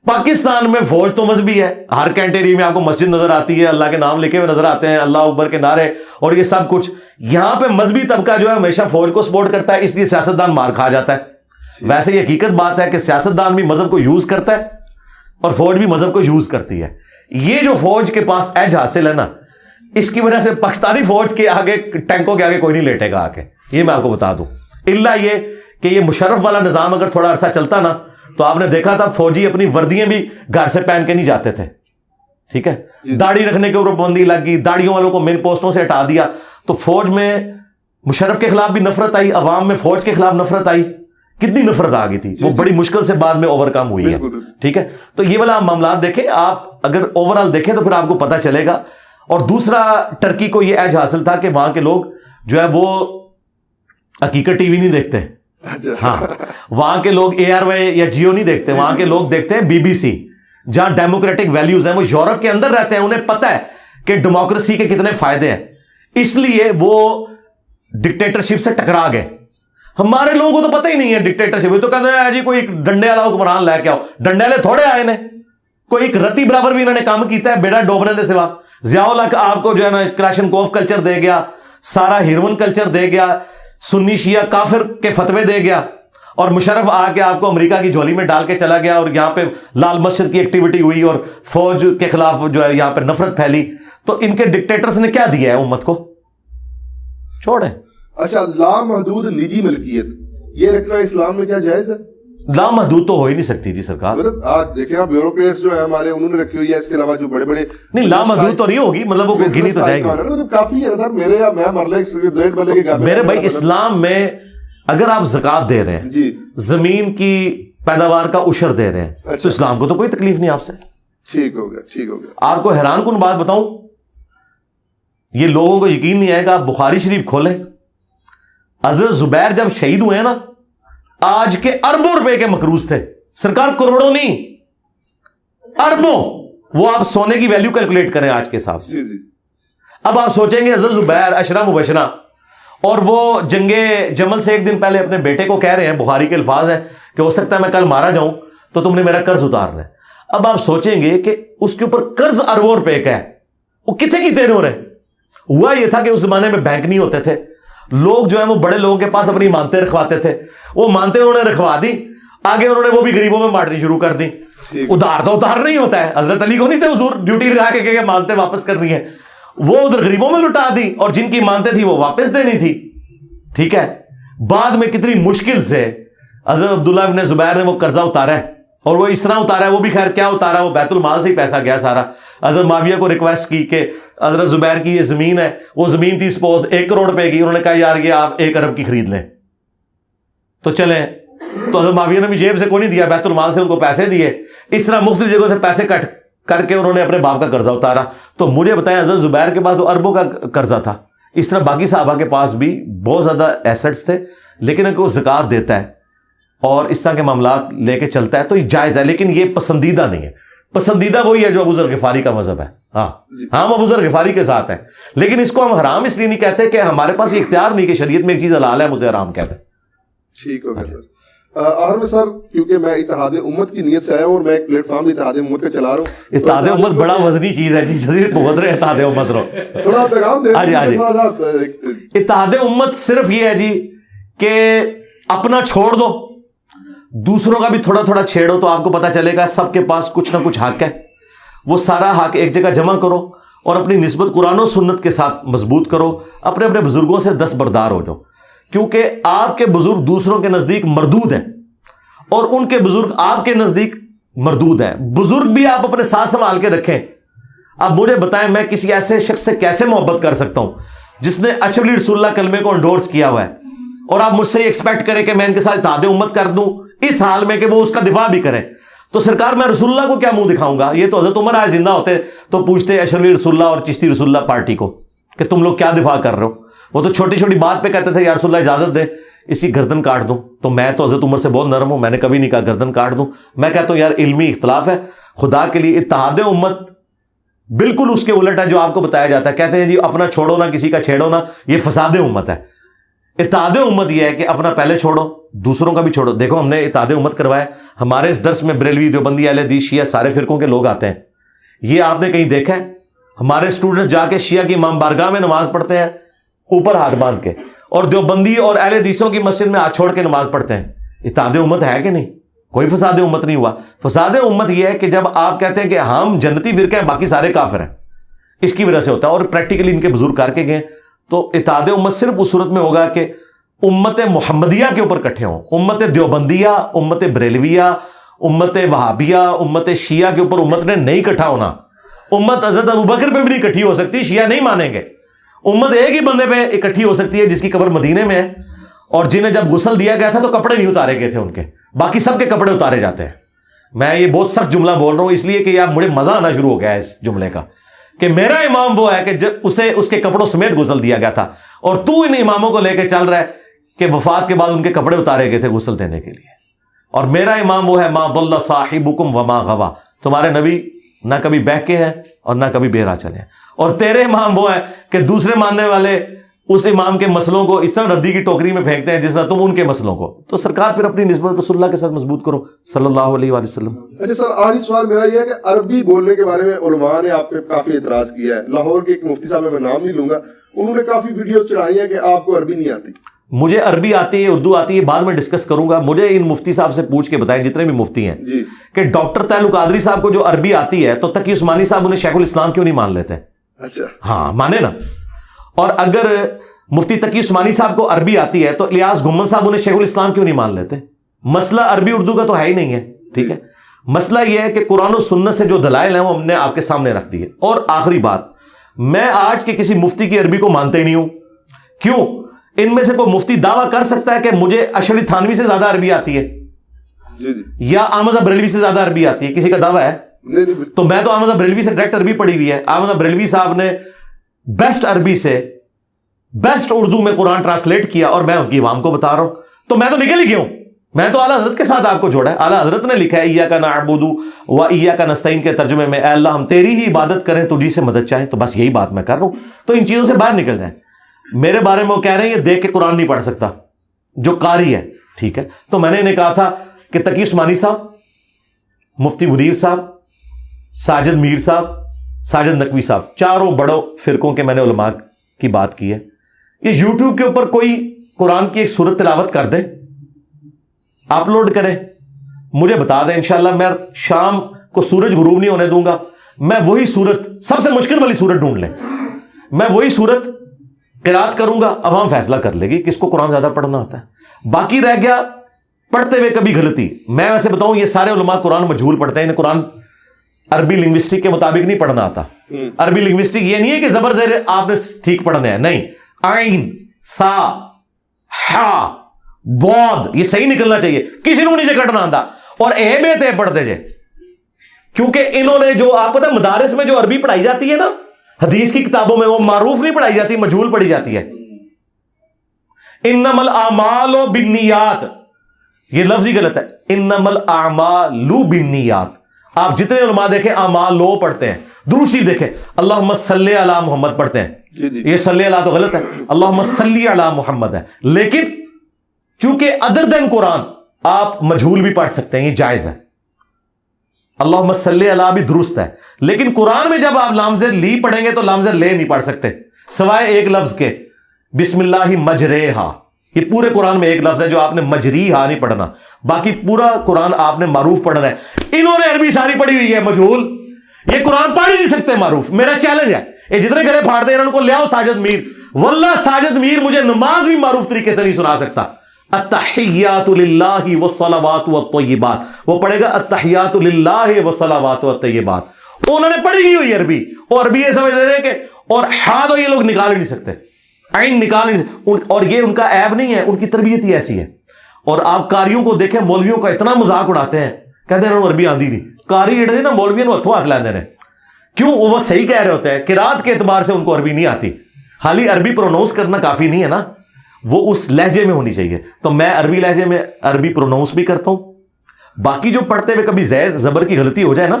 B: پاکستان میں فوج تو مذہبی ہے, ہر کینٹری میں آپ کو مسجد نظر آتی ہے, اللہ کے نام لکھے ہوئے نظر آتے ہیں, اللہ اکبر کے نعرے اور یہ سب کچھ. یہاں پہ مذہبی طبقہ جو ہے ہمیشہ فوج کو سپورٹ کرتا ہے, اس لیے سیاستدان مار کھا جاتا ہے. ویسے یہ حقیقت بات ہے کہ سیاستدان بھی مذہب کو یوز کرتا ہے اور فوج بھی مذہب کو یوز کرتی ہے. یہ جو فوج کے پاس ایج حاصل ہے نا, اس کی وجہ سے پاکستانی فوج کے آگے ٹینکوں کے آگے کوئی نہیں لیٹے گا آگے, یہ میں آپ کو بتا دوں. الا یہ کہ یہ مشرف والا نظام اگر تھوڑا عرصہ چلتا نا, تو آپ نے دیکھا تھا فوجی اپنی وردیاں بھی گھر سے پہن کے نہیں جاتے تھے. ٹھیک ہے, داڑھی رکھنے کے اوپر پابندی لگ گئی, داڑھیوں والوں کو مین پوسٹوں سے ہٹا دیا, تو فوج میں مشرف کے خلاف بھی نفرت آئی, عوام میں فوج کے خلاف نفرت آئی. کتنی نفرت آ گئی تھی, وہ بڑی مشکل سے بعد میں اوور کم ہوئی ہے. ٹھیک ہے, تو یہ والا معاملات دیکھیں آپ, اگر اوور آل دیکھیں تو پھر آپ کو پتا چلے گا. اور دوسرا ٹرکی کو یہ ایج حاصل تھا کہ وہاں کے لوگ جو ہے وہ حقیقت ٹی وی نہیں دیکھتے. ہاں, وہاں کے لوگ اے آر وائی یا جیو نہیں دیکھتے, وہاں کے لوگ دیکھتے ہیں بی بی سی, جہاں ڈیموکریٹک ویلیوز ہیں. وہ یورپ کے اندر رہتے ہیں, انہیں پتہ ہے کہ ڈیموکریسی کے کتنے فائدے ہیں, اس لیے وہ ڈکٹیٹرشپ سے ٹکرا گئے. ہمارے لوگوں کو تو پتہ ہی نہیں ہے ڈکٹیٹرشپ, وہ تو کہتے ہیں جی کوئی ڈنڈے والا حکمران لے کے آؤ. ڈنڈے والے تھوڑے آئے نے, کوئی ایک رتی برابر بھی انہوں نے کام کیتا ہے بیڑا ڈوبنے دے سوا. ضیاء الحق آپ کو جو ہے نا کلاشنکوف کلچر دے گیا, سارا ہیروئن کلچر دے گیا, سنی شیعہ کافر کے فتوے دے گیا, اور مشرف آ کے آپ کو امریکہ کی جھولی میں ڈال کے چلا گیا اور یہاں پہ لال مسجد کی ایکٹیویٹی ہوئی اور فوج کے خلاف جو ہے یہاں پہ نفرت پھیلی, تو ان کے ڈکٹیٹرز نے کیا دیا ہے امت کو؟ چھوڑیں.
A: اچھا, لامحدود نجی ملکیت یہ رکھنا اسلام میں کیا جائز ہے؟
B: لامحدود تو ہو ہی نہیں سکتی جی سرکار.
A: مطلب آپ دیکھیں, آپ بیوروکریٹس جو ہے ہمارے انہوں نے رکھی ہوئی ہے, اس کے علاوہ جو بڑے بڑے
B: نہیں لامحدود تو نہیں ہوگی, مطلب وہ گنی تو جائے گی.
A: مطلب کافی ہے سر, میرے یا میں مرلے ڈیڑھ مرلے کے گھر
B: میرے بھائی اسلام میں اگر آپ زکوٰۃ دے رہے ہیں
A: جی,
B: زمین کی پیداوار کا عشر دے رہے ہیں تو اسلام کو تو کوئی تکلیف نہیں آپ سے.
A: ٹھیک ہو گیا, ٹھیک ہو گیا.
B: آپ کو حیران کن بات بتاؤں, یہ لوگوں کو یقین نہیں آئے گا, آپ بخاری شریف کھولیں, حضرت زبیر جب شہید ہوئے نا آج کے اربوں روپے کے مقروض تھے سرکار, کروڑوں نہیں اربوں. وہ آپ سونے کی ویلیو کیلکولیٹ کریں آج کے حساب سے.
A: جی جی.
B: اب آپ سوچیں گے حضرت زبیر عشرہ مبشرہ, اور وہ جنگ جمل سے ایک دن پہلے اپنے بیٹے کو کہہ رہے ہیں, بخاری کے الفاظ ہیں کہ ہو سکتا ہے میں کل مارا جاؤں تو تم نے میرا قرض اتارنا ہے. اب آپ سوچیں گے کہ اس کے اوپر قرض اربوں روپے کا ہے, وہ کتنے کی دیر ہو رہے. ہوا یہ تھا کہ اس زمانے میں بینک نہیں ہوتے تھے, لوگ جو ہیں وہ بڑے لوگوں کے پاس اپنی مانتے رکھواتے تھے, وہ مانتے انہوں نے رکھوا دی, آگے انہوں نے وہ بھی غریبوں میں بانٹنی شروع کر دی. ادھار تو ادھار نہیں ہوتا ہے, حضرت علی کو نہیں تھے حضور ڈیوٹی لگا کے کہ مانتے واپس کرنی ہے, وہ ادھر غریبوں میں لٹا دی, اور جن کی مانتے تھی وہ واپس دینی تھی. ٹھیک ہے, بعد میں کتنی مشکل سے حضرت عبداللہ ابن زبیر نے وہ قرضہ اتارا ہے, اور وہ اس طرح اتارا ہے, وہ بھی خیر کیا اتارا, وہ بیت المال سے ہی پیسہ گیا سارا. حضرت معاویہ کو ریکویسٹ کی کہ حضرت زبیر کی یہ زمین ہے, وہ زمین تھی سپوز 1 کروڑ روپے کی, انہوں نے کہا یار یہ آپ 1 ارب کی خرید لیں تو چلیں. تو حضرت معاویہ نے بھی جیب سے کوئی نہیں دیا, بیت المال سے ان کو پیسے دیے. اس طرح مختلف جگہوں سے پیسے کٹ کر کے انہوں نے اپنے باپ کا قرضہ اتارا. تو مجھے بتائیں حضرت زبیر کے پاس تو اربوں کا قرضہ تھا, اس طرح باقی صحابہ کے پاس بھی بہت زیادہ ایسٹس تھے, لیکن اگر وہ زکوٰۃ دیتا ہے اور اس طرح کے معاملات لے کے چلتا ہے تو یہ جائز ہے, لیکن یہ پسندیدہ نہیں ہے. پسندیدہ وہی ہے جو ابو ذر غفاری کا مذہب ہے. ہاں ہم ابو ذر غفاری کے ساتھ ہیں, لیکن اس کو ہم حرام اس لیے نہیں کہتے کہ ہمارے پاس یہ اختیار نہیں کہ شریعت میں ایک چیز حلال ہے مجھے حرام کہتے ہیں.
A: ٹھیک ہو گیا سر. آخر میں سر, کیونکہ میں اتحاد امت کی نیت سے آیا ہوں اور میں ایک پلیٹ فارم اتحاد امت کا چلا رہا ہوں.
B: اتحاد امت بڑا وزنی چیز ہے جی, جزیر بہت رہے اتحاد امت رو
A: تھوڑا پیغام دے.
B: اتحاد امت صرف یہ ہے جی کہ اپنا چھوڑ دو, دوسروں کا بھی تھوڑا تھوڑا چھیڑو, تو آپ کو پتا چلے گا سب کے پاس کچھ نہ کچھ حق ہے. وہ سارا حق ایک جگہ جمع کرو اور اپنی نسبت قرآن و سنت کے ساتھ مضبوط کرو, اپنے اپنے بزرگوں سے دستبردار ہو جاؤ, کیونکہ آپ کے بزرگ دوسروں کے نزدیک مردود ہیں اور ان کے بزرگ آپ کے نزدیک مردود ہیں. بزرگ بھی آپ اپنے ساتھ سنبھال کے رکھیں. اب مجھے بتائیں میں کسی ایسے شخص سے کیسے محبت کر سکتا ہوں جس نے اچھلی رسول اللہ کلمے کو انڈورس کیا ہوا ہے, اور آپ مجھ سے ایکسپیکٹ کریں کہ میں ان کے ساتھ اتحاد امت کر دوں اس حال میں کہ وہ اس کا دفاع بھی کریں. تو سرکار میں رسول اللہ کو کیا منہ دکھاؤں گا؟ یہ تو حضرت عمر آئے زندہ ہوتے تو پوچھتے اشرفی رسول اللہ اور چشتی رسول اللہ پارٹی کو کہ تم لوگ کیا دفاع کر رہے ہو. وہ تو چھوٹی چھوٹی بات پہ کہتے تھے یا رسول اللہ اجازت دے اس کی گردن کاٹ دوں. تو میں تو حضرت عمر سے بہت نرم ہوں, میں نے کبھی نہیں کہا گردن کاٹ دوں. میں کہتا ہوں یار علمی اختلاف ہے, خدا کے لیے اتحاد امت بالکل اس کے الٹ ہے جو آپ کو بتایا جاتا ہے. کہتے ہیں جی اپنا چھوڑو نہ کسی کا چھیڑو نہ, یہ فساد امت ہے. اتحاد امت یہ ہے کہ اپنا پہلے چھوڑو دوسروں کا بھی چھوڑو. دیکھو ہم نے اتحاد امت کروایا, ہمارے اس درس میں بریلوی دیوبندی اہل حدیث شیعہ سارے فرقوں کے لوگ آتے ہیں. یہ آپ نے کہیں دیکھا ہے؟ ہمارے اسٹوڈنٹس جا کے شیعہ کی امام بارگاہ میں نماز پڑھتے ہیں اوپر ہاتھ باندھ کے, اور دیوبندی اور اہل حدیثوں کی مسجد میں ہاتھ چھوڑ کے نماز پڑھتے ہیں. اتحاد امت ہے کہ نہیں؟ کوئی فساد امت نہیں ہوا. فساد امت یہ ہے کہ جب آپ کہتے ہیں کہ ہم جنتی فرقے ہیں باقی سارے کافر ہیں, اس کی وجہ سے ہوتا ہے. اور پریکٹیکلی ان کے بزرگ کر کے گئے. تو اتحاد امت صرف اس صورت میں ہوگا کہ امت محمدیہ کے اوپر اکٹھے ہوں. امت دیوبندیہ, امت بریلویہ, امت وہابیہ, امت شیعہ کے اوپر امت نے نہیں اکٹھا ہونا. امت حضرت ابوبکر پہ بھی نہیں اکٹھی ہو سکتی, شیعہ نہیں مانیں گے. امت ایک ہی بندے پہ اکٹھی ہو سکتی ہے جس کی قبر مدینے میں ہے, اور جنہیں جب غسل دیا گیا تھا تو کپڑے نہیں اتارے گئے تھے ان کے, باقی سب کے کپڑے اتارے جاتے ہیں. میں یہ بہت سخت جملہ بول رہا ہوں اس لیے کہ یار مجھے مزہ آنا شروع ہو گیا ہے اس جملے کا, کہ میرا امام وہ ہے کہ جب اسے اس کے کپڑوں سمیت غسل دیا گیا تھا, اور تو ان اماموں کو لے کے چل رہا ہے کہ وفات کے بعد ان کے کپڑے اتارے گئے تھے غسل دینے کے لیے. اور میرا امام وہ ہے ما ضل صاحبکم وما غوا, تمہارے نبی نہ کبھی بہکے ہیں اور نہ کبھی بہرا چلے ہیں. اور تیرے امام وہ ہے کہ دوسرے ماننے والے اس امام کے مسئلوں کو اس طرح ردی کی ٹوکری میں پھینکتے ہیں جس طرح تم ان کے مسئلوں کو. تو سرکار پھر اپنی نسبت رسول اللہ کے ساتھ مضبوط کرو صلی اللہ علیہ وآلہ وسلم.
A: اچھا سر, آخری سوال میرا یہ ہے کہ عربی بولنے کے بارے میں علماء نے آپ پہ کافی اعتراض کیا ہے. لاہور کے ایک مفتی صاحب, میں نام نہیں لوں گا, انہوں نے کافی ویڈیوز چڑھائی ہیں کہ آپ کو عربی نہیں آتی.
B: مجھے عربی آتی ہے, اردو آتی ہے, بعد میں ڈسکس کروں گا. مجھے ان مفتی صاحب سے پوچھ کے بتائیں, جتنے بھی مفتی ہیں, کہ ڈاکٹر تعلق قادری صاحب کو جو عربی آتی ہے تو تقی عثمانی صاحب انہیں شیخ الاسلام کیوں نہیں مان لیتے؟
A: اچھا
B: ہاں مانے نا. اور اگر مفتی تقی عثمانی صاحب کو عربی آتی ہے تو الیاس گھمن صاحب انہیں شیخ الاسلام کیوں نہیں مان لیتے؟ مسئلہ عربی اردو کا تو ہے ہی نہیں ہے, ٹھیک ہے. مسئلہ یہ ہے کہ قرآن و سنت سے جو دلائل ہیں وہ ہم نے آپ کے سامنے رکھ دیے. اور آخری بات, میں آج کے کسی مفتی کی عربی کو مانتے ہی نہیں ہوں. کیوں؟ ان میں سے کوئی مفتی دعویٰ کر سکتا ہے کہ مجھے اشعری تھانوی سے زیادہ عربی آتی ہے یا احمد بریلوی سے زیادہ عربی آتی ہے؟ کسی کا دعویٰ ہے؟ تو میں تو احمد بریلوی سے ڈائریکٹ عربی پڑھی ہوئی ہے. احمد بریلوی صاحب نے بیسٹ عربی سے بیسٹ اردو میں قرآن ٹرانسلیٹ کیا اور میں ان کی عوام کو بتا رہا ہوں. تو میں تو نکل ہی گیا ہوں. میں تو اعلیٰ حضرت کے ساتھ آپ کو جوڑا ہے. اعلیٰ حضرت نے لکھا ہے ایاک نعبد و ایاک نستعین کے ترجمے میں, اے اللہ ہم تیری ہی عبادت کریں, تجھی سے مدد چاہیں. تو بس یہی بات میں کر رہا ہوں. تو ان چیزوں سے باہر نکل جائیں. میرے بارے میں وہ کہہ رہے ہیں یہ دیکھ کے قرآن نہیں پڑھ سکتا جو قاری ہے, ٹھیک ہے. تو میں نے انہیں کہا تھا کہ تقی عثمانی صاحب, مفتی منیر صاحب, ساجد میر صاحب, ساجد نقوی صاحب, چاروں بڑوں فرقوں کے میں نے علماء کی بات کی ہے. یہ یوٹیوب کے اوپر کوئی قرآن کی ایک سورت تلاوت کر دے, اپلوڈ کرے, مجھے بتا دیں, انشاءاللہ میں شام کو سورج غروب نہیں ہونے دوں گا, میں وہی سورت, سب سے مشکل والی سورت ڈھونڈ لیں, میں وہی سورت قرات کروں گا. اب ہم فیصلہ کر لے گی کس کو قرآن زیادہ پڑھنا ہوتا ہے. باقی رہ گیا پڑھتے ہوئے کبھی غلطی. میں ویسے بتاؤں یہ سارے علماء قرآن مجہول پڑھتے ہیں, انہیں قرآن عربی لنگوسٹک کے مطابق نہیں پڑھنا آتا. عربی لنگوسٹک یہ نہیں ہے کہ زبر زیر آپ نے ٹھیک پڑھنا ہے, نہیں. عین, ثا, ہا, بود یہ صحیح نکلنا چاہیے, کسی نے نیچے کٹنا آتا. اور اے بے تے پڑھتے جے, کیونکہ انہوں نے جو آپ پتہ مدارس میں جو عربی پڑھائی جاتی ہے نا حدیث کی کتابوں میں, وہ معروف نہیں پڑھائی جاتی, مجہول پڑھی جاتی ہے. انما الاعمال بالنیات, یہ لفظ ہی غلط ہے. انما الاعمال بالنیات. آپ جتنے علماء دیکھیں اعمال لو پڑھتے ہیں. درود شریف دیکھیں اللہم صلی علی محمد پڑھتے ہیں, یہ صلی علی تو غلط ہے, اللہم صلی علی محمد ہے. لیکن چونکہ ادر دین قرآن آپ مجہول بھی پڑھ سکتے ہیں, یہ جائز ہے. اللہم صلی علی بھی درست ہے, لیکن قرآن میں جب آپ لام زیر لی پڑھیں گے تو لام زیر لے نہیں پڑھ سکتے سوائے ایک لفظ کے, بسم اللہ مجریہا. یہ پورے قرآن میں ایک لفظ ہے جو آپ نے مجریہا نہیں پڑھنا, باقی پورا قرآن آپ نے معروف پڑھنا ہے. انہوں نے عربی ساری پڑھی ہوئی ہے مجہول, یہ قرآن پڑھ ہی نہیں سکتے معروف. میرا چیلنج ہے, یہ جتنے گلے پھاڑتے ہیں انہوں کو لے آؤ ساجد میر. واللہ ساجد میر مجھے نماز بھی معروف طریقے سے نہیں سنا سکتا. التحیات للہ والصلوات والطیبات, وہ پڑھے گا التحیات للہ والصلوات والطیبات. انہوں نے پڑھی ہوئی عربی, اور عربی یہ سمجھ رہے ہیں کہ, اور ہاں تو یہ لوگ نکال ہی نہیں سکتے, عین نکال نہیں سکتے. اور یہ ان کا عیب نہیں ہے, ان کی تربیت ہی ایسی ہے. اور آپ قاریوں کو دیکھیں, مولویوں کا اتنا مذاق اڑاتے ہیں, کہتے ہیں عربی آندی نہیں. قاری اڑے نا مولویوں کو ہتھوں ہاتھ لیندے نے, کیوں؟ وہ صحیح کہہ رہے ہوتے ہیں, قرات کے اعتبار سے ان کو عربی نہیں آتی. خالی عربی پروناؤنس کرنا کافی نہیں ہے نا, وہ اس لہجے میں ہونی چاہیے. تو میں عربی لہجے میں عربی پروناؤنس بھی کرتا ہوں. باقی جو پڑھتے ہوئے کبھی زیر زبر کی غلطی ہو جائے نا,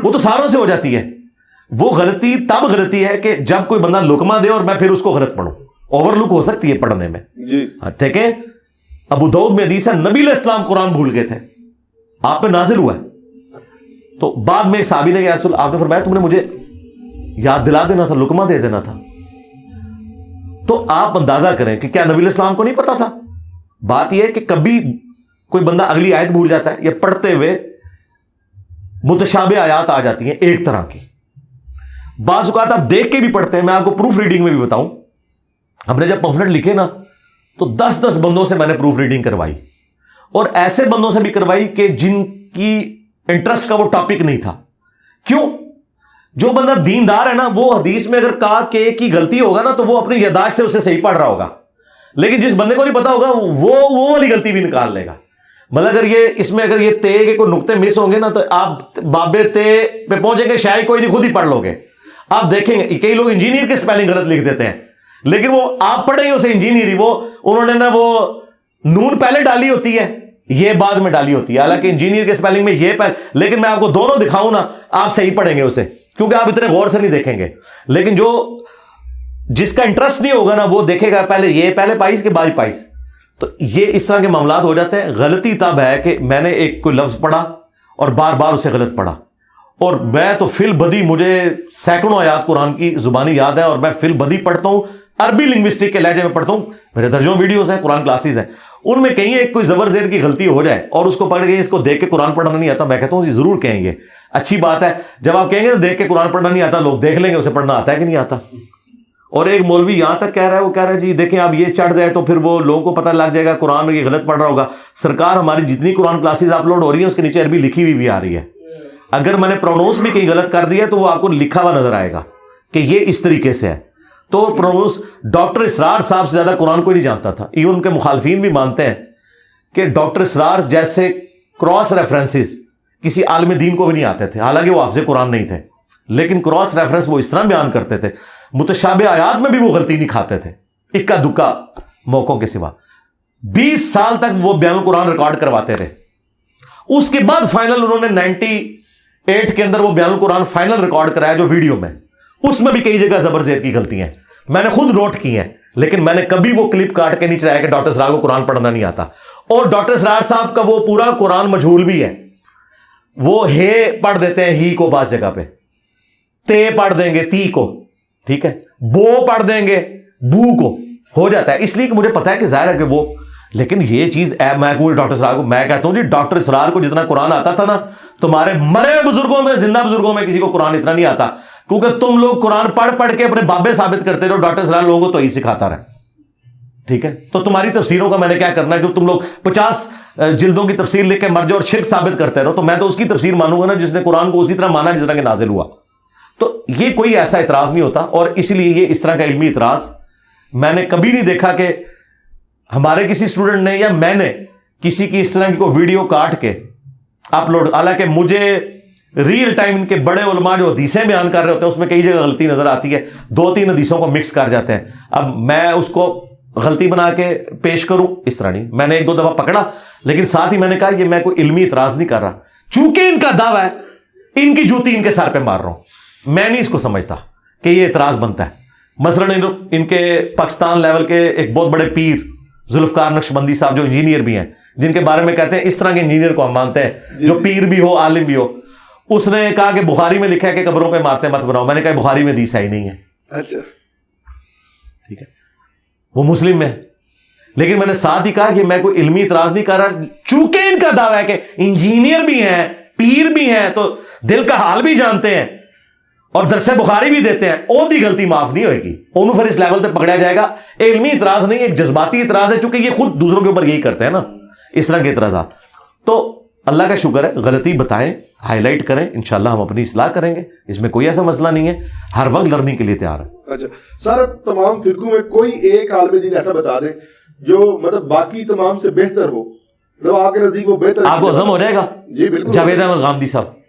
B: وہ تو ساروں سے ہو جاتی ہے. وہ غلطی تب غلطی ہے کہ جب کوئی بندہ لقمہ دے اور میں پھر اس کو غلط پڑھوں. اوور لک ہو سکتی ہے پڑھنے میں, ٹھیک ہے. ابو داؤد میں حدیث ہے نبی علیہ السلام قرآن بھول گئے تھے, آپ پہ نازل ہوا ہے. تو بعد میں ایک صحابی نے یا رسول, آپ نے فرمایا تم نے مجھے یاد دلا دینا تھا, لقمہ دے دینا تھا. تو آپ اندازہ کریں کہ کیا نبی علیہ السلام کو نہیں پتا تھا؟ بات یہ ہے کہ کبھی کوئی بندہ اگلی آیت بھول جاتا ہے, یا پڑھتے ہوئے متشابہ آیات آ جاتی ہیں ایک طرح کی. بعض اوقات آپ دیکھ کے بھی پڑھتے ہیں. میں آپ کو پروف ریڈنگ میں بھی بتاؤں, ہم نے جب پمفلٹ لکھے نا تو 10 بندوں سے میں نے پروف ریڈنگ کروائی, اور ایسے بندوں سے بھی کروائی کہ جن کی انٹرسٹ کا وہ ٹاپک نہیں تھا. کیوں؟ جو بندہ دیندار ہے نا, وہ حدیث میں اگر کہا کہ کی غلطی ہوگا نا تو وہ اپنی یاداشت سے اسے صحیح پڑھ رہا ہوگا. لیکن جس بندے کو نہیں پتا ہوگا وہ والی غلطی بھی نکال لے گا. مطلب اگر یہ اس میں اگر یہ تے کے کوئی نقطے مس ہوں گے نا تو آپ بابے تے پہ پہنچیں گے, شاید کوئی نہیں, خود ہی پڑھ لو گے. آپ دیکھیں گے کئی لوگ انجینئر کے سپیلنگ غلط لکھ دیتے ہیں, لیکن وہ آپ پڑھیں گے اسے انجینئر ہی, وہ انہوں نے نا وہ نون پہلے ڈالی ہوتی ہے, یہ بعد میں ڈالی ہوتی ہے. حالانکہ انجینئر کے سپیلنگ میں یہ پہلے, لیکن میں آپ کو دونوں دکھاؤں نا آپ صحیح پڑھیں گے اسے, کیونکہ آپ اتنے غور سے نہیں دیکھیں گے. لیکن جس کا انٹرسٹ نہیں ہوگا نا وہ دیکھے گا پہلے یہ پہلے پائس کے بعد پائس. تو یہ اس طرح کے معاملات ہو جاتے ہیں. غلطی تب ہے کہ میں نے ایک کوئی لفظ پڑھا اور بار بار اسے غلط پڑھا, اور میں تو فل بدی, مجھے سینکڑوں آیات قرآن کی زبانی یاد ہے, اور میں فل بدی پڑھتا ہوں عربی لنگوسٹک کے لہجے میں پڑھتا ہوں, میرے درجوں ویڈیوز ہیں, قرآن کلاسز ہیں, ان میں کہیں ایک کوئی زبر زیر کی غلطی ہو جائے اور اس کو پڑھ کے اس کو دیکھ کے قرآن پڑھنا نہیں آتا, میں کہتا ہوں جی ضرور کہیں گے, اچھی بات ہے. جب آپ کہیں گے دیکھ کے قرآن پڑھنا نہیں آتا, لوگ دیکھ لیں گے اسے پڑھنا آتا ہے کہ نہیں آتا. اور ایک مولوی یہاں تک کہہ رہا ہے, وہ کہہ رہا ہے جی دیکھیں آپ یہ چڑھ جائے تو پھر وہ لوگوں کو پتہ لگ جائے گا قرآن میں یہ غلط پڑھ رہا ہوگا. سرکار ہماری جتنی قرآن کلاسز اپلوڈ ہو رہی ہیں اس کے نیچے عربی لکھی ہوئی بھی آ رہی ہے. اگر میں نے پرونونس بھی کہیں غلط کر دیا تو وہ آپ کو لکھا ہوا نظر آئے گا کہ یہ اس طریقے سے ہے. تو پرونونس ڈاکٹر اسرار صاحب سے زیادہ قرآن کوئی نہیں جانتا تھا. ایون ان کے مخالفین بھی مانتے ہیں کہ ڈاکٹر اسرار جیسے کراس ریفرنسز کسی عالم دین کو بھی نہیں آتے تھے, حالانکہ وہ حافظ قرآن نہیں تھے, لیکن کراس ریفرنس وہ اس طرح بیان کرتے تھے, متشابہ آیات میں بھی وہ غلطی نہیں کھاتے تھے اکا دکا موقعوں کے سوا. 20 سال تک وہ بیان القرآن ریکارڈ کرواتے رہے. اس کے بعد فائنل انہوں نے 98 کے اندر وہ بیان القرآن فائنل ریکارڈ کرایا جو ویڈیو میں, اس میں بھی کئی جگہ زبر زیر کی غلطیاں ہیں, میں نے خود نوٹ کی ہیں, لیکن میں نے کبھی وہ کلپ کاٹ کے نہیں چلایا کہ ڈاکٹر اسرار کو قرآن پڑھنا نہیں آتا. اور ڈاکٹر اسرار صاحب کا وہ پورا قرآن مجہول بھی ہے, وہ ہے پڑھ دیتے ہیں ہی کو بعض جگہ پہ, تے پڑھ دیں گے تی کو, ٹھیک ہے, بو پڑھ دیں گے بو کو, ہو جاتا ہے. اس لیے کہ مجھے پتا ہے کہ ظاہر ہے کہ وہ, لیکن یہ چیز میں ڈاکٹر اسرار کو میں کہتا ہوں جی ڈاکٹر اسرار کو جتنا قرآن آتا تھا نا, تمہارے مرے بزرگوں میں زندہ بزرگوں میں کسی کو قرآن اتنا نہیں آتا, کیونکہ تم لوگ قرآن پڑھ پڑھ کے اپنے بابے ثابت کرتے رہو, ڈاکٹر اسرار لوگوں کو تو ہی سکھاتا رہا. ٹھیک ہے, تو تمہاری تفسیروں کا میں نے کیا کرنا ہے, جو تم لوگ 50 جلدوں کی تفسیر لکھ کے مر جاؤ اور شرک ثابت کرتے رہو, تو میں تو اس کی تفسیر مانوں گا نا جس نے قرآن کو اسی طرح مانا جس طرح کہ نازل ہوا. تو یہ کوئی ایسا اعتراض نہیں ہوتا, اور اسی لیے یہ اس طرح کا علمی اعتراض میں نے کبھی نہیں دیکھا کہ ہمارے کسی اسٹوڈنٹ نے یا میں نے کسی کی اس طرح کی کوئی ویڈیو کاٹ کے اپلوڈ. حالانکہ مجھے ریئل ٹائم ان کے بڑے علماء جو حدیثیں بیان کر رہے ہوتے ہیں اس میں کئی جگہ غلطی نظر آتی ہے, 2-3 حدیثوں کو مکس کر جاتے ہیں. اب میں اس کو غلطی بنا کے پیش کروں اس طرح نہیں, میں نے 1-2 دفعہ پکڑا, لیکن ساتھ ہی میں نے کہا یہ میں کوئی علمی اعتراض نہیں کر رہا, چونکہ ان کا دعویٰ ہے ان کی جوتی ان کے سر پہ مار رہا ہوں. میں نہیں اس کو سمجھتا کہ یہ اعتراض بنتا ہے. مثلا ان کے پاکستان لیول کے ایک بہت بڑے پیر ذوالفقار نقشبندی صاحب جو انجینئر بھی ہیں, جن کے بارے میں کہتے ہیں اس طرح کے انجینئر کو ہم مانتے ہیں جو پیر بھی ہو عالم بھی ہو, اس نے کہا کہ بخاری میں لکھا ہے کہ قبروں پہ مارتے مت بناؤ. میں نے کہا بخاری میں حدیث ہی نہیں ہے.
A: اچھا
B: ٹھیک ہے, وہ مسلم میں, لیکن میں نے ساتھ ہی کہا کہ میں کوئی علمی اعتراض نہیں کر رہا, چونکہ ان کا دعویٰ ہے کہ انجینئر بھی ہیں پیر بھی ہیں تو دل کا حال بھی جانتے ہیں اور درس بخاری بھی دیتے ہیں, او دی غلطی معاف نہیں ہوئے گی, انہوں پھر اس لیول پہ پکڑا جائے گا. علمی اعتراض نہیں, ایک جذباتی اعتراض ہے, چونکہ یہ خود دوسروں کے اوپر یہی کرتے ہیں نا اس طرح کے اعتراضات. تو اللہ کا شکر ہے, غلطی بتائیں, ہائی لائٹ کریں, انشاءاللہ ہم اپنی اصلاح کریں گے, اس میں کوئی ایسا مسئلہ نہیں ہے, ہر وقت لرننگ کے لیے تیار ہے.
A: اچھا سر, تمام فرقوں میں کوئی ایک عالم دین ایسا بتا دیں جو مطلب باقی تمام سے بہتر ہو, مطلب آپ کے نزدیک وہ بہتر, آپ
B: کو عزم ہو جائے گا.
A: جی بالکل,
B: جاوید احمد غامدی صاحب.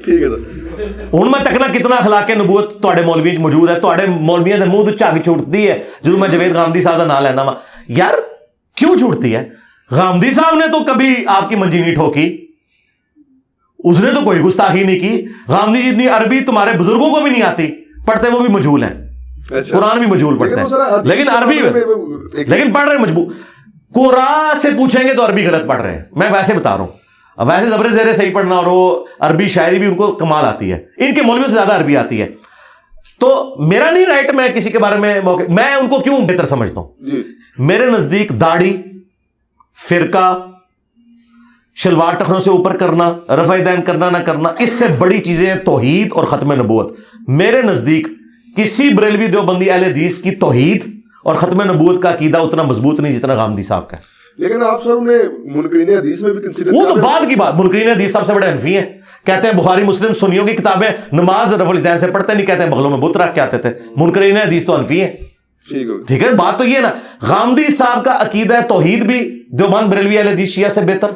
A: ٹھیک ہے سر,
B: ان میں تکنا کتنا اخلاق نبوت تواڈے مولوی موجود ہے, تواڈے مولویاں دے منہ تو جھگ چھوٹتی ہے جدوں میں جاوید غامدی صاحب دا نام لینا وا. یار کیوں چھوٹتی ہے؟ غامدی صاحب نے تو کبھی آپ کی منجی نہیں ٹھوکی, اس نے تو کوئی گستاخی نہیں کی. غامدی جتنی عربی تمہارے بزرگوں کو بھی نہیں آتی, پڑھتے وہ بھی مجہول ہیں, قرآن بھی مجہول پڑھتے ہیں, لیکن عربی لیکن پڑھ رہے مجبور. قرآن سے پوچھیں گے تو عربی غلط پڑھ رہے ہیں, میں ویسے بتا رہا ہوں. ویسے زبر زیر صحیح پڑھنا, اور وہ عربی شاعری بھی ان کو کمال آتی ہے, ان کے مولویوں سے زیادہ عربی آتی ہے. تو میرا نہیں رائٹ میں کسی کے بارے میں میں ان کو کیوں بہتر سمجھتا ہوں. میرے نزدیک داڑھی, فرقہ, شلوار ٹخنوں سے اوپر کرنا, رفع دین کرنا نہ کرنا, اس سے بڑی چیزیں توحید اور ختم نبوت. میرے نزدیک کسی بریلوی دیوبندی اہل حدیث کی توحید اور ختم نبوت کا عقیدہ اتنا مضبوط نہیں جتنا غامدی صاحب کا.
A: لیکن آپ سر انہیں منکرین حدیث میں بھی کنسیڈر,
B: وہ تو بعد کی بات. منکرین حدیث سب سے بڑے حنفی ہیں, کہتے ہیں بخاری مسلم سنیوں کی کتابیں نماز رفع الدین سے پڑھتے نہیں, کہتے ہیں بغلوں میں بت رکھ کے آتے تھے. منکرین حدیث تو حنفی ہیں. ٹھیک ہے, بات تو یہ ہے نا, غامدی صاحب کا عقیدہ توحید بھی دیوبند بریلوی اہل حدیث شیعہ سے بہتر.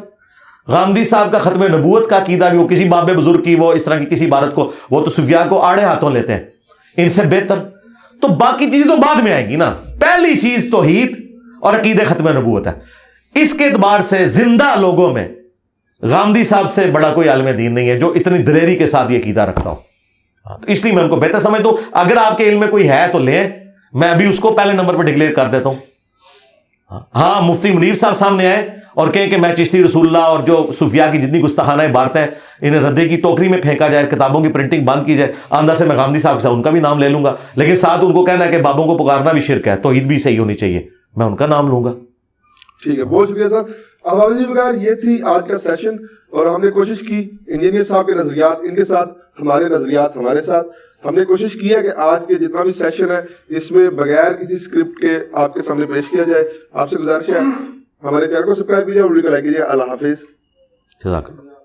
B: غامدی صاحب کا ختم نبوت کا عقیدہ بھی, وہ کسی باب بزرگ کی وہ اس طرح کی کسی عبارت کو وہ تو صوفیاء کو آڑے ہاتھوں لیتے ہیں, ان سے بہتر. تو باقی چیزیں تو بعد میں آئیں گی نا, پہلی چیز توحید اور عقیدہ ختم نبوت ہے. اس کے اعتبار سے زندہ لوگوں میں غامدی صاحب سے بڑا کوئی عالم دین نہیں ہے جو اتنی دلیری کے ساتھ یہ عقیدہ رکھتا ہو. تو اس لیے میں ان کو بہتر سمجھتا ہوں. اگر آپ کے علم میں کوئی ہے تو لیں, میں ابھی اس کو پہلے نمبر پہ ڈکلیئر کر دیتا ہوں. ہاں مفتی منیر صاحب سامنے آئے اور کہیں کہ میں چشتی رسول اللہ اور جو صوفیاء کی جتنی گستاخانہ باتیں ہیں انہیں ردے کی ٹوکری میں پھینکا جائے, کتابوں کی پرنٹنگ بند کی جائے. آندہ سے میں غامدی صاحب سے ان کا بھی نام لے لوں گا, لیکن ساتھ ان کو کہنا ہے کہ بابوں کو پکارنا بھی شرک ہے, توحید بھی صحیح ہونی چاہیے, میں ان کا نام لوں گا.
A: ٹھیک ہے, بہت شکریہ سر. اب حافظ جی بغیر یہ تھی آج کا سیشن, اور ہم نے کوشش کی انجینئر صاحب کے نظریات ان کے ساتھ, ہمارے نظریات ہمارے ساتھ, ہم نے کوشش کی ہے کہ آج کے جتنا بھی سیشن ہے اس میں بغیر کسی اسکرپٹ کے آپ کے سامنے پیش کیا جائے. آپ سے گزارش ہے ہمارے چینل کو سبسکرائب کیجیے اور ویڈیو کو لائک کیجیے. اللہ حافظ.
B: جزاک اللہ.